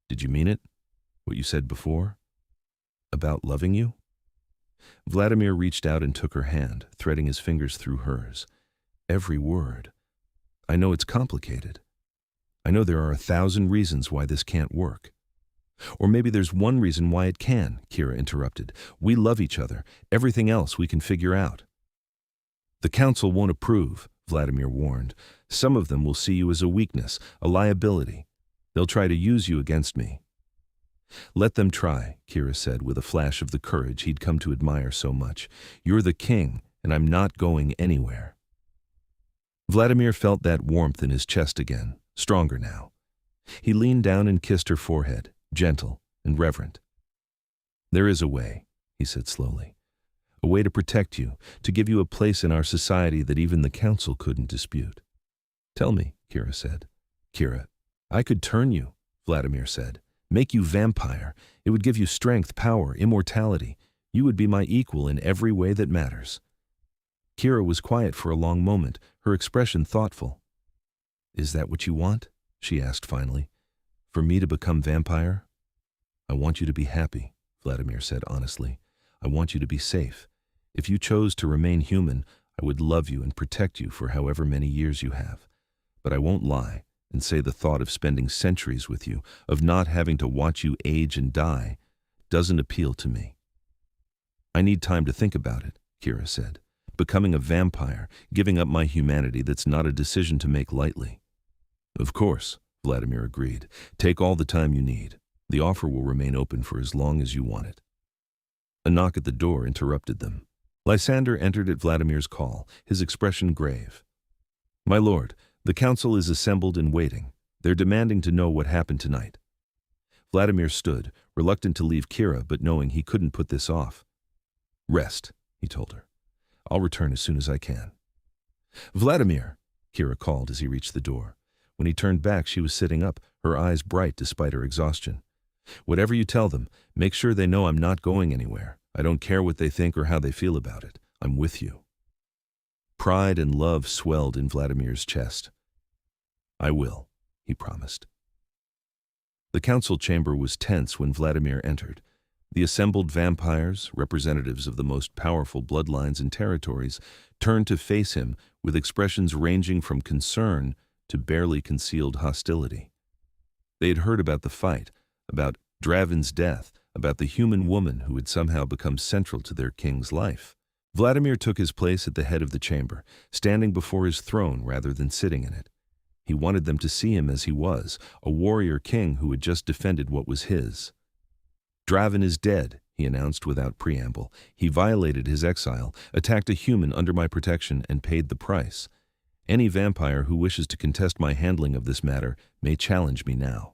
"Did you mean it? What you said before? About loving you?" Vladimir reached out and took her hand, threading his fingers through hers. "Every word. I know it's complicated. I know there are 1,000 reasons why this can't work. Or maybe there's one reason why it can," Kira interrupted. "We love each other. Everything else we can figure out." "The council won't approve," Vladimir warned. Some of them will see you as a weakness, a liability. They'll try to use you against me. Let them try, Kira said with a flash of the courage he'd come to admire so much. You're the king, and I'm not going anywhere. Vladimir felt that warmth in his chest again, stronger now. He leaned down and kissed her forehead, gentle and reverent. There is a way, he said slowly. A way to protect you, to give you a place in our society that even the council couldn't dispute. Tell me, Kira said. Kira, I could turn you, Vladimir said. Make you vampire. It would give you strength, power, immortality. You would be my equal in every way that matters. Kira was quiet for a long moment, her expression thoughtful. Is that what you want? She asked finally. For me to become vampire? I want you to be happy, Vladimir said honestly. I want you to be safe. If you chose to remain human, I would love you and protect you for however many years you have. But I won't lie and say the thought of spending centuries with you, of not having to watch you age and die, doesn't appeal to me. I need time to think about it, Kira said. Becoming a vampire, giving up my humanity, that's not a decision to make lightly. Of course, Vladimir agreed. Take all the time you need. The offer will remain open for as long as you want it. A knock at the door interrupted them. Lysander entered at Vladimir's call, his expression grave. My lord, the council is assembled and waiting. They're demanding to know what happened tonight. Vladimir stood, reluctant to leave Kira, but knowing he couldn't put this off. Rest, he told her. I'll return as soon as I can. Vladimir, Kira called as he reached the door. When he turned back, she was sitting up, her eyes bright despite her exhaustion. Whatever you tell them, make sure they know I'm not going anywhere. I don't care what they think or how they feel about it. I'm with you. Pride and love swelled in Vladimir's chest. I will, he promised. The council chamber was tense when Vladimir entered. The assembled vampires, representatives of the most powerful bloodlines and territories, turned to face him with expressions ranging from concern to barely concealed hostility. They had heard about the fight, about Draven's death, about the human woman who had somehow become central to their king's life. Vladimir took his place at the head of the chamber, standing before his throne rather than sitting in it. He wanted them to see him as he was, a warrior king who had just defended what was his. Draven is dead, he announced without preamble. He violated his exile, attacked a human under my protection, and paid the price. Any vampire who wishes to contest my handling of this matter may challenge me now.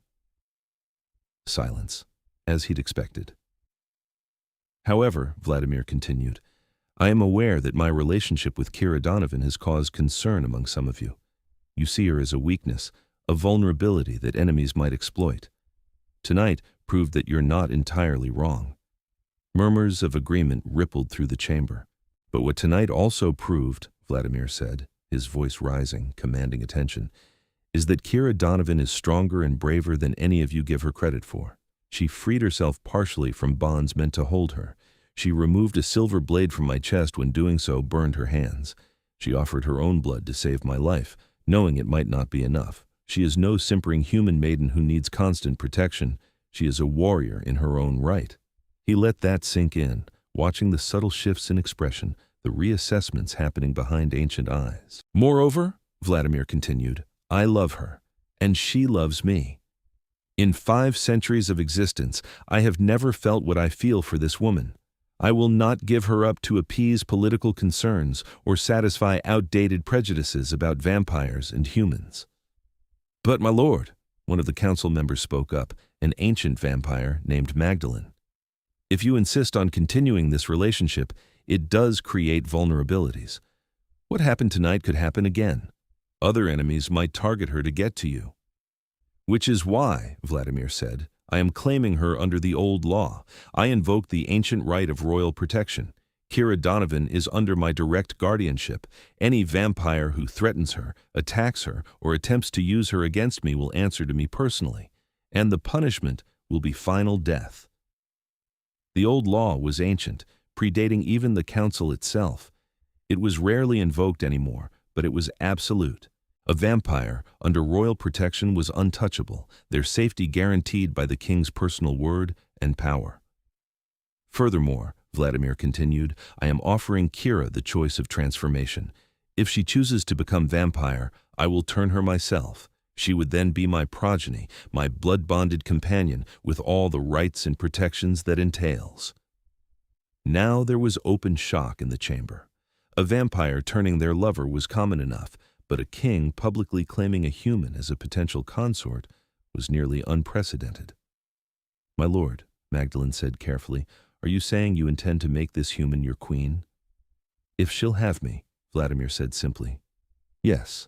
Silence, as he'd expected. However, Vladimir continued, I am aware that my relationship with Kira Donovan has caused concern among some of you. You see her as a weakness, a vulnerability that enemies might exploit. Tonight proved that you're not entirely wrong. Murmurs of agreement rippled through the chamber. But what tonight also proved, Vladimir said, his voice rising, commanding attention, is that Kira Donovan is stronger and braver than any of you give her credit for. She freed herself partially from bonds meant to hold her. She removed a silver blade from my chest when doing so burned her hands. She offered her own blood to save my life, knowing it might not be enough. She is no simpering human maiden who needs constant protection. She is a warrior in her own right. He let that sink in, watching the subtle shifts in expression, the reassessments happening behind ancient eyes. Moreover, Vladimir continued, I love her, and she loves me. In 5 centuries of existence, I have never felt what I feel for this woman. I will not give her up to appease political concerns or satisfy outdated prejudices about vampires and humans. But my lord, one of the council members spoke up, an ancient vampire named Magdalene. If you insist on continuing this relationship, it does create vulnerabilities. What happened tonight could happen again. Other enemies might target her to get to you. Which is why, Vladimir said, I am claiming her under the old law. I invoke the ancient right of royal protection. Kira Donovan is under my direct guardianship. Any vampire who threatens her, attacks her, or attempts to use her against me will answer to me personally, and the punishment will be final death. The old law was ancient, predating even the council itself. It was rarely invoked anymore, but it was absolute. A vampire under royal protection was untouchable, their safety guaranteed by the king's personal word and power. Furthermore, Vladimir continued, I am offering Kira the choice of transformation. If she chooses to become vampire, I will turn her myself. She would then be my progeny, my blood-bonded companion, with all the rights and protections that entails. Now there was open shock in the chamber. A vampire turning their lover was common enough, but a king publicly claiming a human as a potential consort was nearly unprecedented. "My lord," Magdalene said carefully, "are you saying you intend to make this human your queen?" "If she'll have me," Vladimir said simply. "Yes."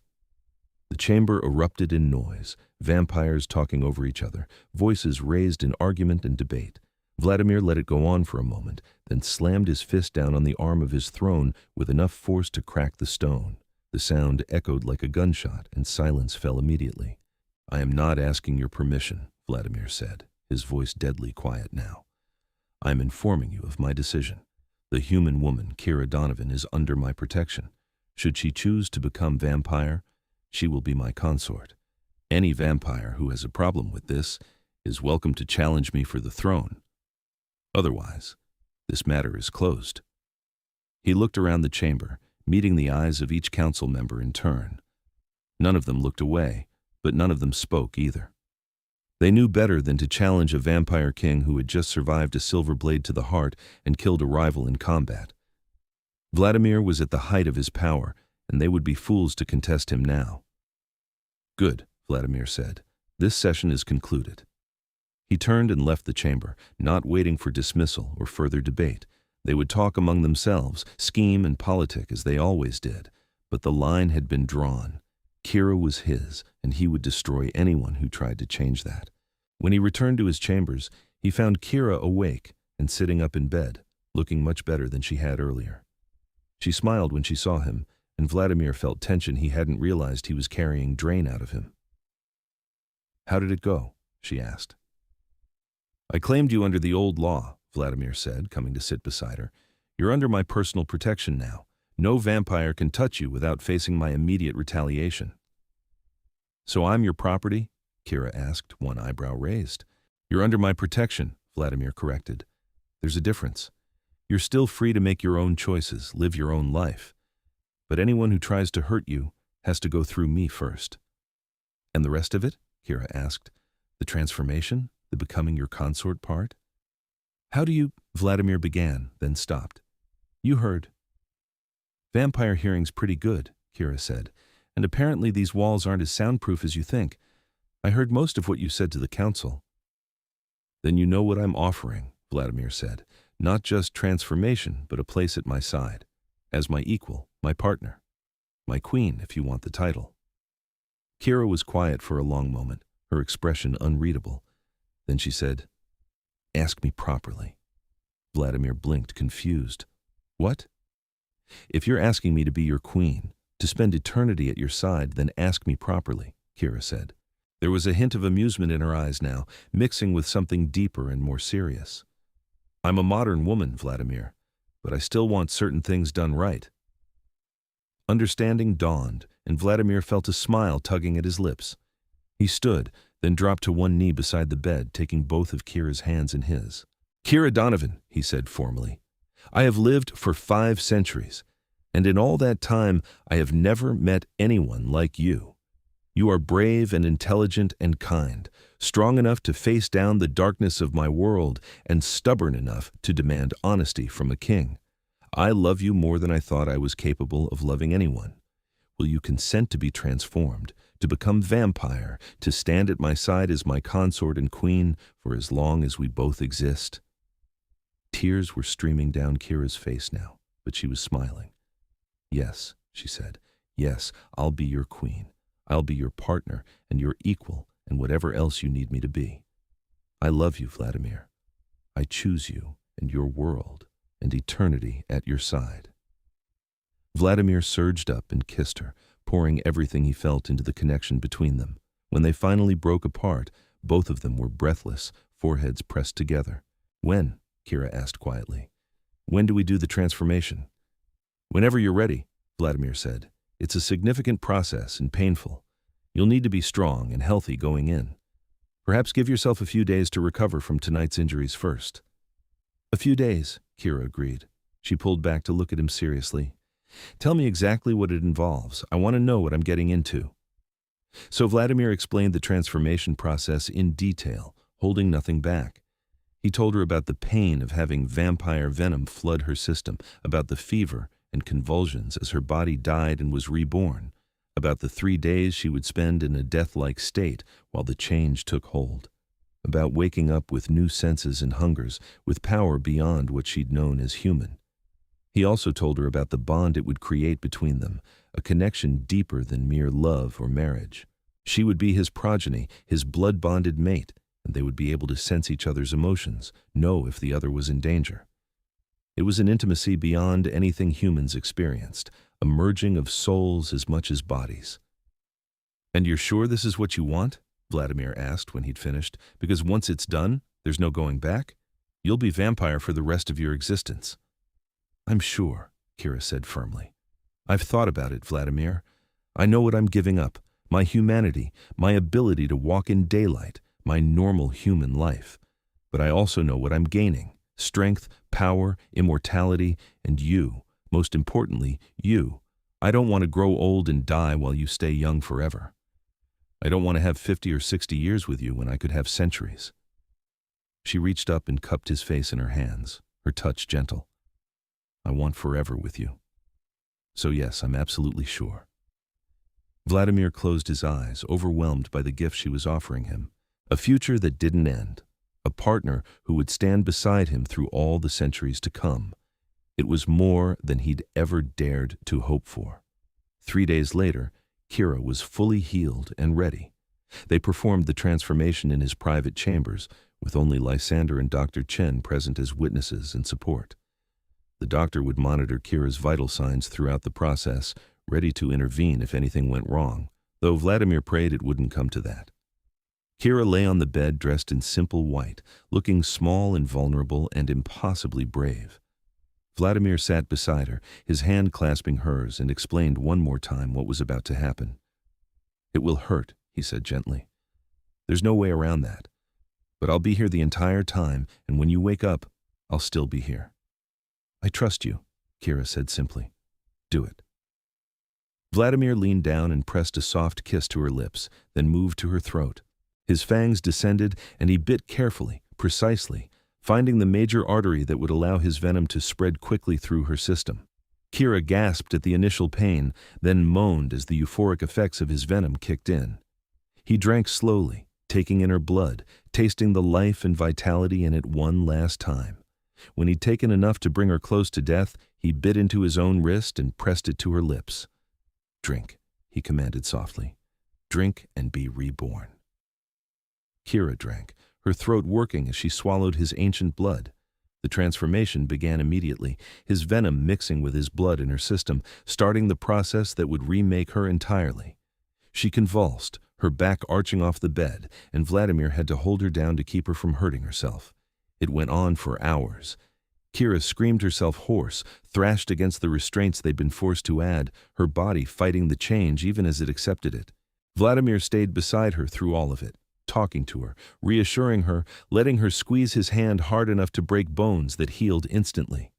The chamber erupted in noise, vampires talking over each other, voices raised in argument and debate. Vladimir let it go on for a moment, then slammed his fist down on the arm of his throne with enough force to crack the stone. The sound echoed like a gunshot, and silence fell immediately. "I am not asking your permission," Vladimir said, his voice deadly quiet now. "I am informing you of my decision. The human woman, Kira Donovan, is under my protection. Should she choose to become vampire, she will be my consort. Any vampire who has a problem with this is welcome to challenge me for the throne. Otherwise, this matter is closed." He looked around the chamber, meeting the eyes of each council member in turn. None of them looked away, but none of them spoke either. They knew better than to challenge a vampire king who had just survived a silver blade to the heart and killed a rival in combat. Vladimir was at the height of his power, and they would be fools to contest him now. "Good," Vladimir said. "This session is concluded." He turned and left the chamber, not waiting for dismissal or further debate. They would talk among themselves, scheme and politic as they always did, but the line had been drawn. Kira was his, and he would destroy anyone who tried to change that. When he returned to his chambers, he found Kira awake and sitting up in bed, looking much better than she had earlier. She smiled when she saw him, and Vladimir felt tension he hadn't realized he was carrying drain out of him. "How did it go?" she asked. "I claimed you under the old law," Vladimir said, coming to sit beside her. "You're under my personal protection now. No vampire can touch you without facing my immediate retaliation." "So I'm your property?" Kira asked, one eyebrow raised. "You're under my protection," Vladimir corrected. "There's a difference. You're still free to make your own choices, live your own life. But anyone who tries to hurt you has to go through me first." "And the rest of it?" Kira asked. "The transformation? The becoming your consort part?" "How do you—" Vladimir began, then stopped. "You heard." "Vampire hearing's pretty good," Kira said, "and apparently these walls aren't as soundproof as you think. I heard most of what you said to the council." "Then you know what I'm offering," Vladimir said. "Not just transformation, but a place at my side. As my equal, my partner. My queen, if you want the title." Kira was quiet for a long moment, her expression unreadable. Then she said, "Ask me properly." Vladimir blinked, confused. "What?" "If you're asking me to be your queen, to spend eternity at your side, then ask me properly," Kira said. There was a hint of amusement in her eyes now, mixing with something deeper and more serious. "I'm a modern woman, Vladimir, but I still want certain things done right." Understanding dawned, and Vladimir felt a smile tugging at his lips. He stood, then dropped to one knee beside the bed, taking both of Kira's hands in his. "Kira Donovan," he said formally, "I have lived for 5 centuries, and in all that time I have never met anyone like you. You are brave and intelligent and kind, strong enough to face down the darkness of my world, and stubborn enough to demand honesty from a king. I love you more than I thought I was capable of loving anyone. Will you consent to be transformed, to become vampire, to stand at my side as my consort and queen for as long as we both exist?" Tears were streaming down Kira's face now, but she was smiling. "Yes," she said. "Yes, I'll be your queen. I'll be your partner and your equal and whatever else you need me to be. I love you, Vladimir. I choose you and your world and eternity at your side." Vladimir surged up and kissed her, pouring everything he felt into the connection between them. When they finally broke apart, both of them were breathless, foreheads pressed together. "When?" Kira asked quietly. "When do we do the transformation?" "Whenever you're ready," Vladimir said. "It's a significant process and painful. You'll need to be strong and healthy going in. Perhaps give yourself a few days to recover from tonight's injuries first." "A few days," Kira agreed. She pulled back to look at him seriously. Tell me exactly what it involves. I want to know what I'm getting into. So Vladimir explained the transformation process in detail, holding nothing back. He told her about the pain of having vampire venom flood her system, about the fever and convulsions as her body died and was reborn, about the 3 days she would spend in a death-like state while the change took hold, about waking up with new senses and hungers, with power beyond what she'd known as human. He also told her about the bond it would create between them, a connection deeper than mere love or marriage. She would be his progeny, his blood-bonded mate, and they would be able to sense each other's emotions, know if the other was in danger. It was an intimacy beyond anything humans experienced, a merging of souls as much as bodies. "And you're sure this is what you want?" Vladimir asked when he'd finished. "Because once it's done, there's no going back? You'll be vampire for the rest of your existence." "I'm sure," Kira said firmly. "I've thought about it, Vladimir. I know what I'm giving up, my humanity, my ability to walk in daylight, my normal human life. But I also know what I'm gaining: strength, power, immortality, and you. Most importantly, you. I don't want to grow old and die while you stay young forever. I don't want to have 50 or 60 years with you when I could have centuries." She reached up and cupped his face in her hands, her touch gentle. "I want forever with you. So yes, I'm absolutely sure." Vladimir closed his eyes, overwhelmed by the gift she was offering him. A future that didn't end. A partner who would stand beside him through all the centuries to come. It was more than he'd ever dared to hope for. 3 days later, Kira was fully healed and ready. They performed the transformation in his private chambers, with only Lysander and Dr. Chen present as witnesses and support. The doctor would monitor Kira's vital signs throughout the process, ready to intervene if anything went wrong, though Vladimir prayed it wouldn't come to that. Kira lay on the bed dressed in simple white, looking small and vulnerable and impossibly brave. Vladimir sat beside her, his hand clasping hers, and explained one more time what was about to happen. "It will hurt," he said gently. "There's no way around that. But I'll be here the entire time, and when you wake up, I'll still be here." "I trust you," Kira said simply. "Do it." Vladimir leaned down and pressed a soft kiss to her lips, then moved to her throat. His fangs descended, and he bit carefully, precisely, finding the major artery that would allow his venom to spread quickly through her system. Kira gasped at the initial pain, then moaned as the euphoric effects of his venom kicked in. He drank slowly, taking in her blood, tasting the life and vitality in it one last time. When he'd taken enough to bring her close to death, he bit into his own wrist and pressed it to her lips. "Drink," he commanded softly. "Drink and be reborn." Kira drank, her throat working as she swallowed his ancient blood. The transformation began immediately, his venom mixing with his blood in her system, starting the process that would remake her entirely. She convulsed, her back arching off the bed, and Vladimir had to hold her down to keep her from hurting herself. It went on for hours. Kira screamed herself hoarse, thrashed against the restraints they'd been forced to add, her body fighting the change even as it accepted it. Vladimir stayed beside her through all of it, talking to her, reassuring her, letting her squeeze his hand hard enough to break bones that healed instantly.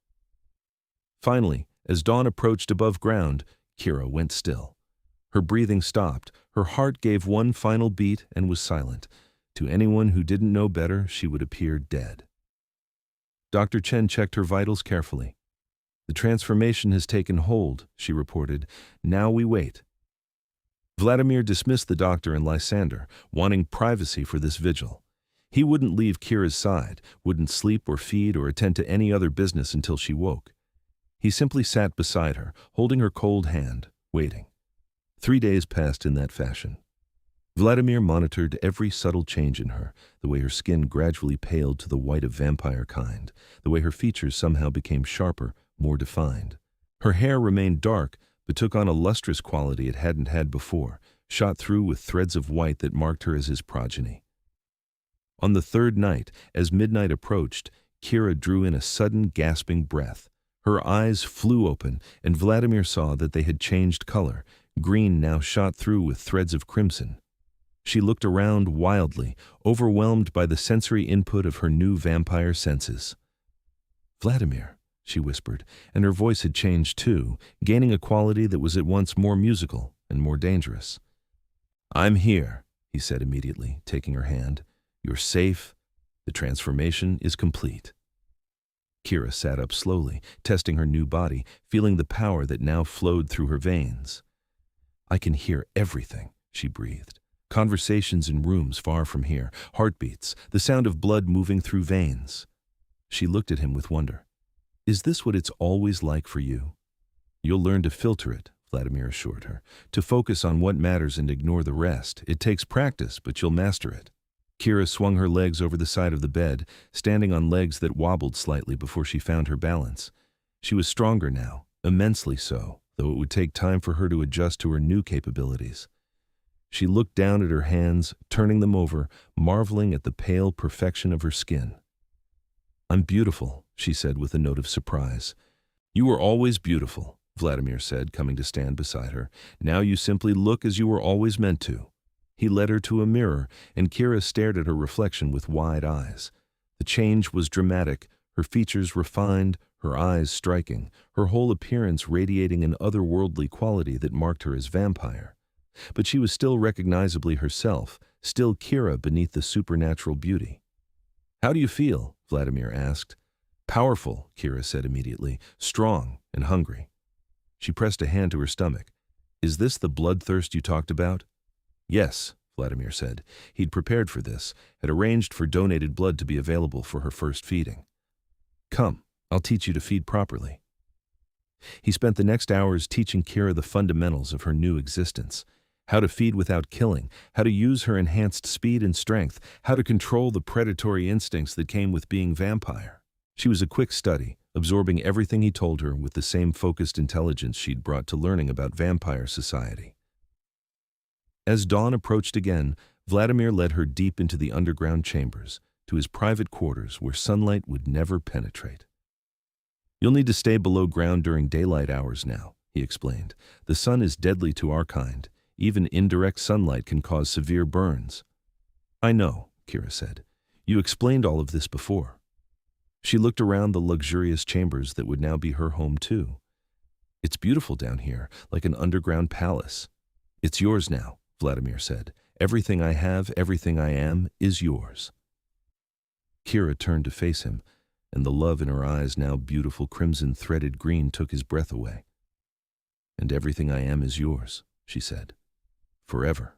Finally, as dawn approached above ground, Kira went still. Her breathing stopped, her heart gave one final beat and was silent. To anyone who didn't know better, she would appear dead. Dr. Chen checked her vitals carefully. "The transformation has taken hold," she reported. "Now we wait." Vladimir dismissed the doctor and Lysander, wanting privacy for this vigil. He wouldn't leave Kira's side, wouldn't sleep or feed or attend to any other business until she woke. He simply sat beside her, holding her cold hand, waiting. 3 days passed in that fashion. Vladimir monitored every subtle change in her, the way her skin gradually paled to the white of vampire kind, the way her features somehow became sharper, more defined. Her hair remained dark, but took on a lustrous quality it hadn't had before, shot through with threads of white that marked her as his progeny. On the 3rd night, as midnight approached, Kira drew in a sudden gasping breath. Her eyes flew open, and Vladimir saw that they had changed color, green now shot through with threads of crimson. She looked around wildly, overwhelmed by the sensory input of her new vampire senses. "Vladimir," she whispered, and her voice had changed too, gaining a quality that was at once more musical and more dangerous. "I'm here," he said immediately, taking her hand. "You're safe. The transformation is complete." Kira sat up slowly, testing her new body, feeling the power that now flowed through her veins. "I can hear everything," she breathed. "Conversations in rooms far from here, heartbeats, the sound of blood moving through veins." She looked at him with wonder. "Is this what it's always like for you?" "You'll learn to filter it," Vladimir assured her, "to focus on what matters and ignore the rest. It takes practice, but you'll master it." Kira swung her legs over the side of the bed, standing on legs that wobbled slightly before she found her balance. She was stronger now, immensely so, though it would take time for her to adjust to her new capabilities. She looked down at her hands, turning them over, marveling at the pale perfection of her skin. "I'm beautiful," she said with a note of surprise. "You were always beautiful," Vladimir said, coming to stand beside her. "Now you simply look as you were always meant to." He led her to a mirror, and Kira stared at her reflection with wide eyes. The change was dramatic, her features refined, her eyes striking, her whole appearance radiating an otherworldly quality that marked her as vampire. But she was still recognizably herself, still Kira beneath the supernatural beauty. "How do you feel?" Vladimir asked. "Powerful," Kira said immediately, "strong and hungry." She pressed a hand to her stomach. "Is this the bloodthirst you talked about?" "Yes," Vladimir said. He'd prepared for this, had arranged for donated blood to be available for her first feeding. "Come, I'll teach you to feed properly." He spent the next hours teaching Kira the fundamentals of her new existence. How to feed without killing, how to use her enhanced speed and strength, how to control the predatory instincts that came with being vampire. She was a quick study, absorbing everything he told her with the same focused intelligence she'd brought to learning about vampire society. As dawn approached again, Vladimir led her deep into the underground chambers, to his private quarters where sunlight would never penetrate. "You'll need to stay below ground during daylight hours now," he explained. "The sun is deadly to our kind. Even indirect sunlight can cause severe burns." "I know," Kira said. "You explained all of this before." She looked around the luxurious chambers that would now be her home too. "It's beautiful down here, like an underground palace." "It's yours now," Vladimir said. "Everything I have, everything I am, is yours." Kira turned to face him, and the love in her eyes, now beautiful crimson-threaded green, took his breath away. "And everything I am is yours," she said. "Forever."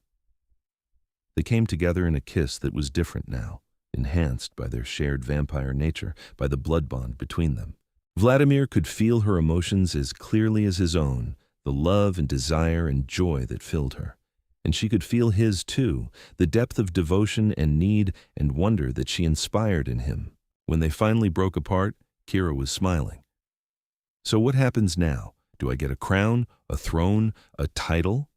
They came together in a kiss that was different now, enhanced by their shared vampire nature, by the blood bond between them. Vladimir could feel her emotions as clearly as his own, the love and desire and joy that filled her. And she could feel his too, the depth of devotion and need and wonder that she inspired in him. When they finally broke apart, Kira was smiling. "So what happens now? Do I get a crown, a throne, a title?"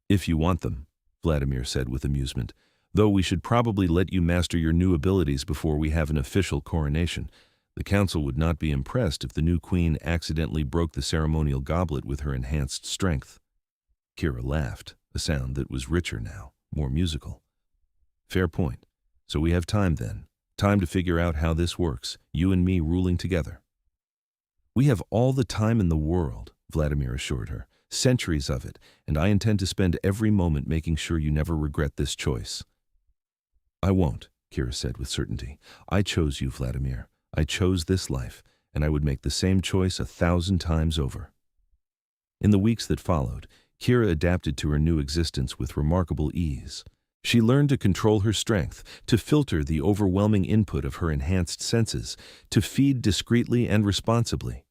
"If you want them," Vladimir said with amusement, "though we should probably let you master your new abilities before we have an official coronation. The council would not be impressed if the new queen accidentally broke the ceremonial goblet with her enhanced strength." Kira laughed, a sound that was richer now, more musical. "Fair point. So we have time then. Time to figure out how this works, you and me ruling together." "We have all the time in the world," Vladimir assured her. "Centuries of it, and I intend to spend every moment making sure you never regret this choice." "I won't," Kira said with certainty. "I chose you, Vladimir. I chose this life, and I would make the same choice 1,000 times over." In the weeks that followed, Kira adapted to her new existence with remarkable ease. She learned to control her strength, to filter the overwhelming input of her enhanced senses, to feed discreetly and responsibly.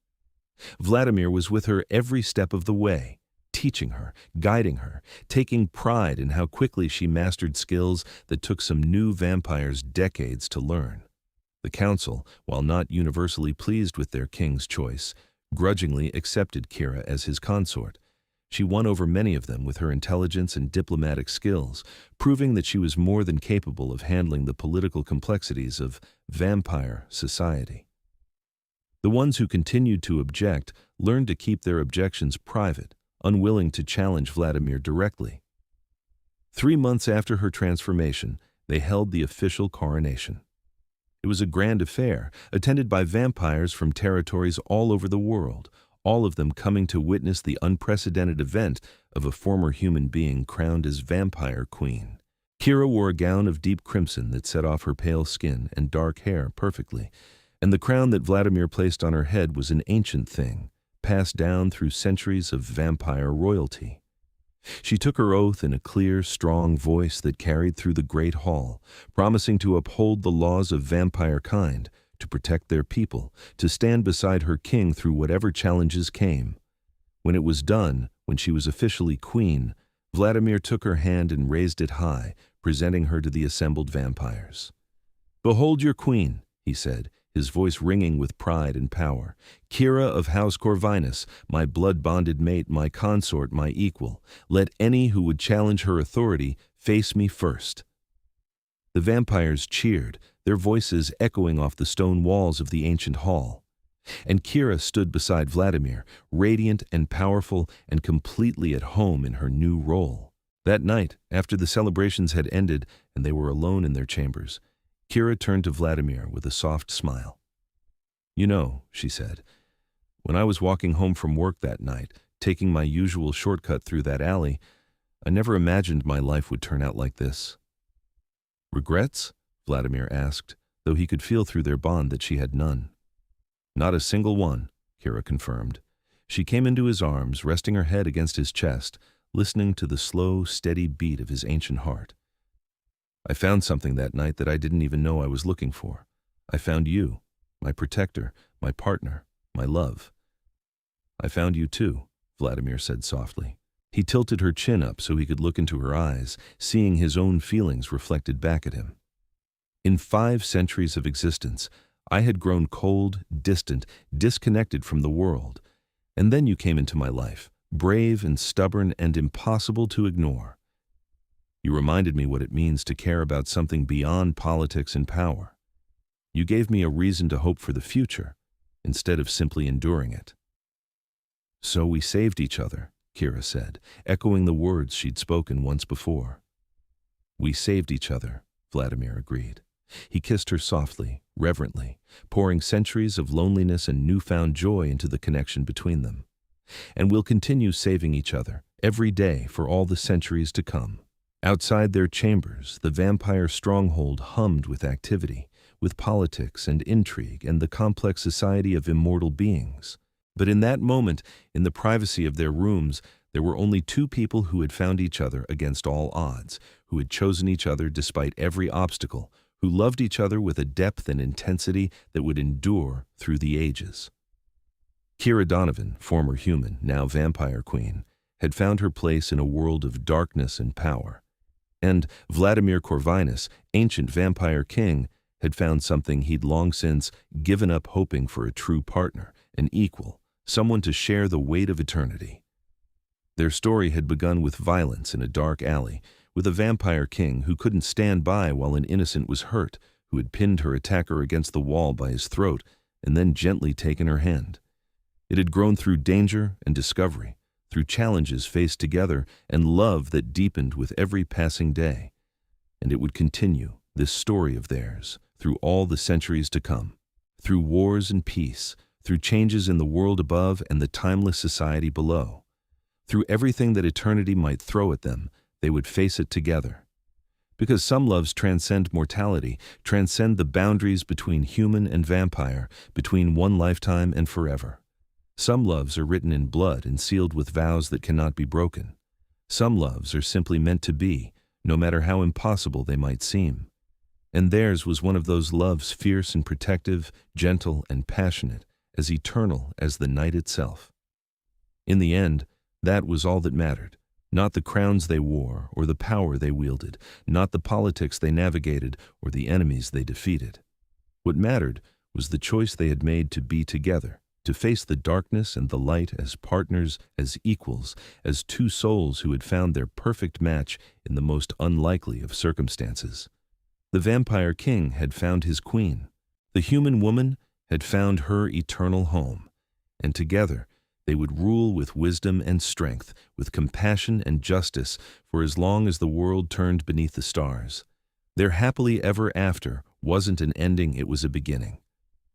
Vladimir was with her every step of the way, teaching her, guiding her, taking pride in how quickly she mastered skills that took some new vampires decades to learn. The council, while not universally pleased with their king's choice, grudgingly accepted Kira as his consort. She won over many of them with her intelligence and diplomatic skills, proving that she was more than capable of handling the political complexities of vampire society. The ones who continued to object learned to keep their objections private, unwilling to challenge Vladimir directly. 3 months after her transformation, they held the official coronation. It was a grand affair, attended by vampires from territories all over the world, all of them coming to witness the unprecedented event of a former human being crowned as vampire queen. Kira wore a gown of deep crimson that set off her pale skin and dark hair perfectly, and the crown that Vladimir placed on her head was an ancient thing, passed down through centuries of vampire royalty. She took her oath in a clear, strong voice that carried through the great hall, promising to uphold the laws of vampire kind, to protect their people, to stand beside her king through whatever challenges came. When it was done, when she was officially queen, Vladimir took her hand and raised it high, presenting her to the assembled vampires. "Behold your queen," he said, his voice ringing with pride and power. "Kira of House Corvinus, my blood-bonded mate, my consort, my equal. Let any who would challenge her authority face me first." The vampires cheered, their voices echoing off the stone walls of the ancient hall. And Kira stood beside Vladimir, radiant and powerful and completely at home in her new role. That night, after the celebrations had ended and they were alone in their chambers, Kira turned to Vladimir with a soft smile. "You know," she said, "when I was walking home from work that night, taking my usual shortcut through that alley, I never imagined my life would turn out like this." "Regrets?" Vladimir asked, though he could feel through their bond that she had none. "Not a single one," Kira confirmed. She came into his arms, resting her head against his chest, listening to the slow, steady beat of his ancient heart. "I found something that night that I didn't even know I was looking for. I found you, my protector, my partner, my love." "I found you too," Vladimir said softly. He tilted her chin up so he could look into her eyes, seeing his own feelings reflected back at him. "In 5 centuries of existence, I had grown cold, distant, disconnected from the world. And then you came into my life, brave and stubborn and impossible to ignore. You reminded me what it means to care about something beyond politics and power. You gave me a reason to hope for the future, instead of simply enduring it." "So we saved each other," Kira said, echoing the words she'd spoken once before. "We saved each other," Vladimir agreed. He kissed her softly, reverently, pouring centuries of loneliness and newfound joy into the connection between them. "And we'll continue saving each other, every day for all the centuries to come." Outside their chambers, the vampire stronghold hummed with activity, with politics and intrigue and the complex society of immortal beings. But in that moment, in the privacy of their rooms, there were only 2 people who had found each other against all odds, who had chosen each other despite every obstacle, who loved each other with a depth and intensity that would endure through the ages. Kira Donovan, former human, now vampire queen, had found her place in a world of darkness and power. And Vladimir Corvinus, ancient vampire king, had found something he'd long since given up hoping for: a true partner, an equal, someone to share the weight of eternity. Their story had begun with violence in a dark alley, with a vampire king who couldn't stand by while an innocent was hurt, who had pinned her attacker against the wall by his throat and then gently taken her hand. It had grown through danger and discovery, through challenges faced together and love that deepened with every passing day. And it would continue, this story of theirs, through all the centuries to come, through wars and peace, through changes in the world above and the timeless society below. Through everything that eternity might throw at them, they would face it together. Because some loves transcend mortality, transcend the boundaries between human and vampire, between one lifetime and forever. Some loves are written in blood and sealed with vows that cannot be broken. Some loves are simply meant to be, no matter how impossible they might seem. And theirs was one of those loves, fierce and protective, gentle and passionate, as eternal as the night itself. In the end, that was all that mattered. Not the crowns they wore or the power they wielded, not the politics they navigated or the enemies they defeated. What mattered was the choice they had made to be together, to face the darkness and the light as partners, as equals, as 2 souls who had found their perfect match in the most unlikely of circumstances. The vampire king had found his queen. The human woman had found her eternal home. And together, they would rule with wisdom and strength, with compassion and justice, for as long as the world turned beneath the stars. Their happily ever after, wasn't an ending, it was a beginning.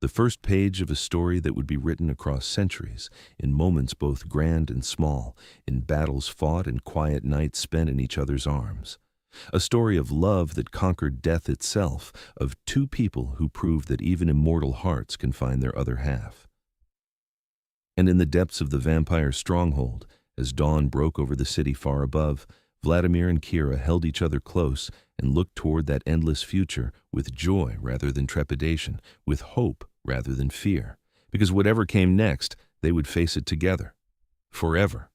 The first page of a story that would be written across centuries, in moments both grand and small, in battles fought and quiet nights spent in each other's arms. A story of love that conquered death itself, of two people who proved that even immortal hearts can find their other half. And in the depths of the vampire stronghold, as dawn broke over the city far above, Vladimir and Kira held each other close and looked toward that endless future with joy rather than trepidation, with hope rather than fear, because whatever came next, they would face it together, forever.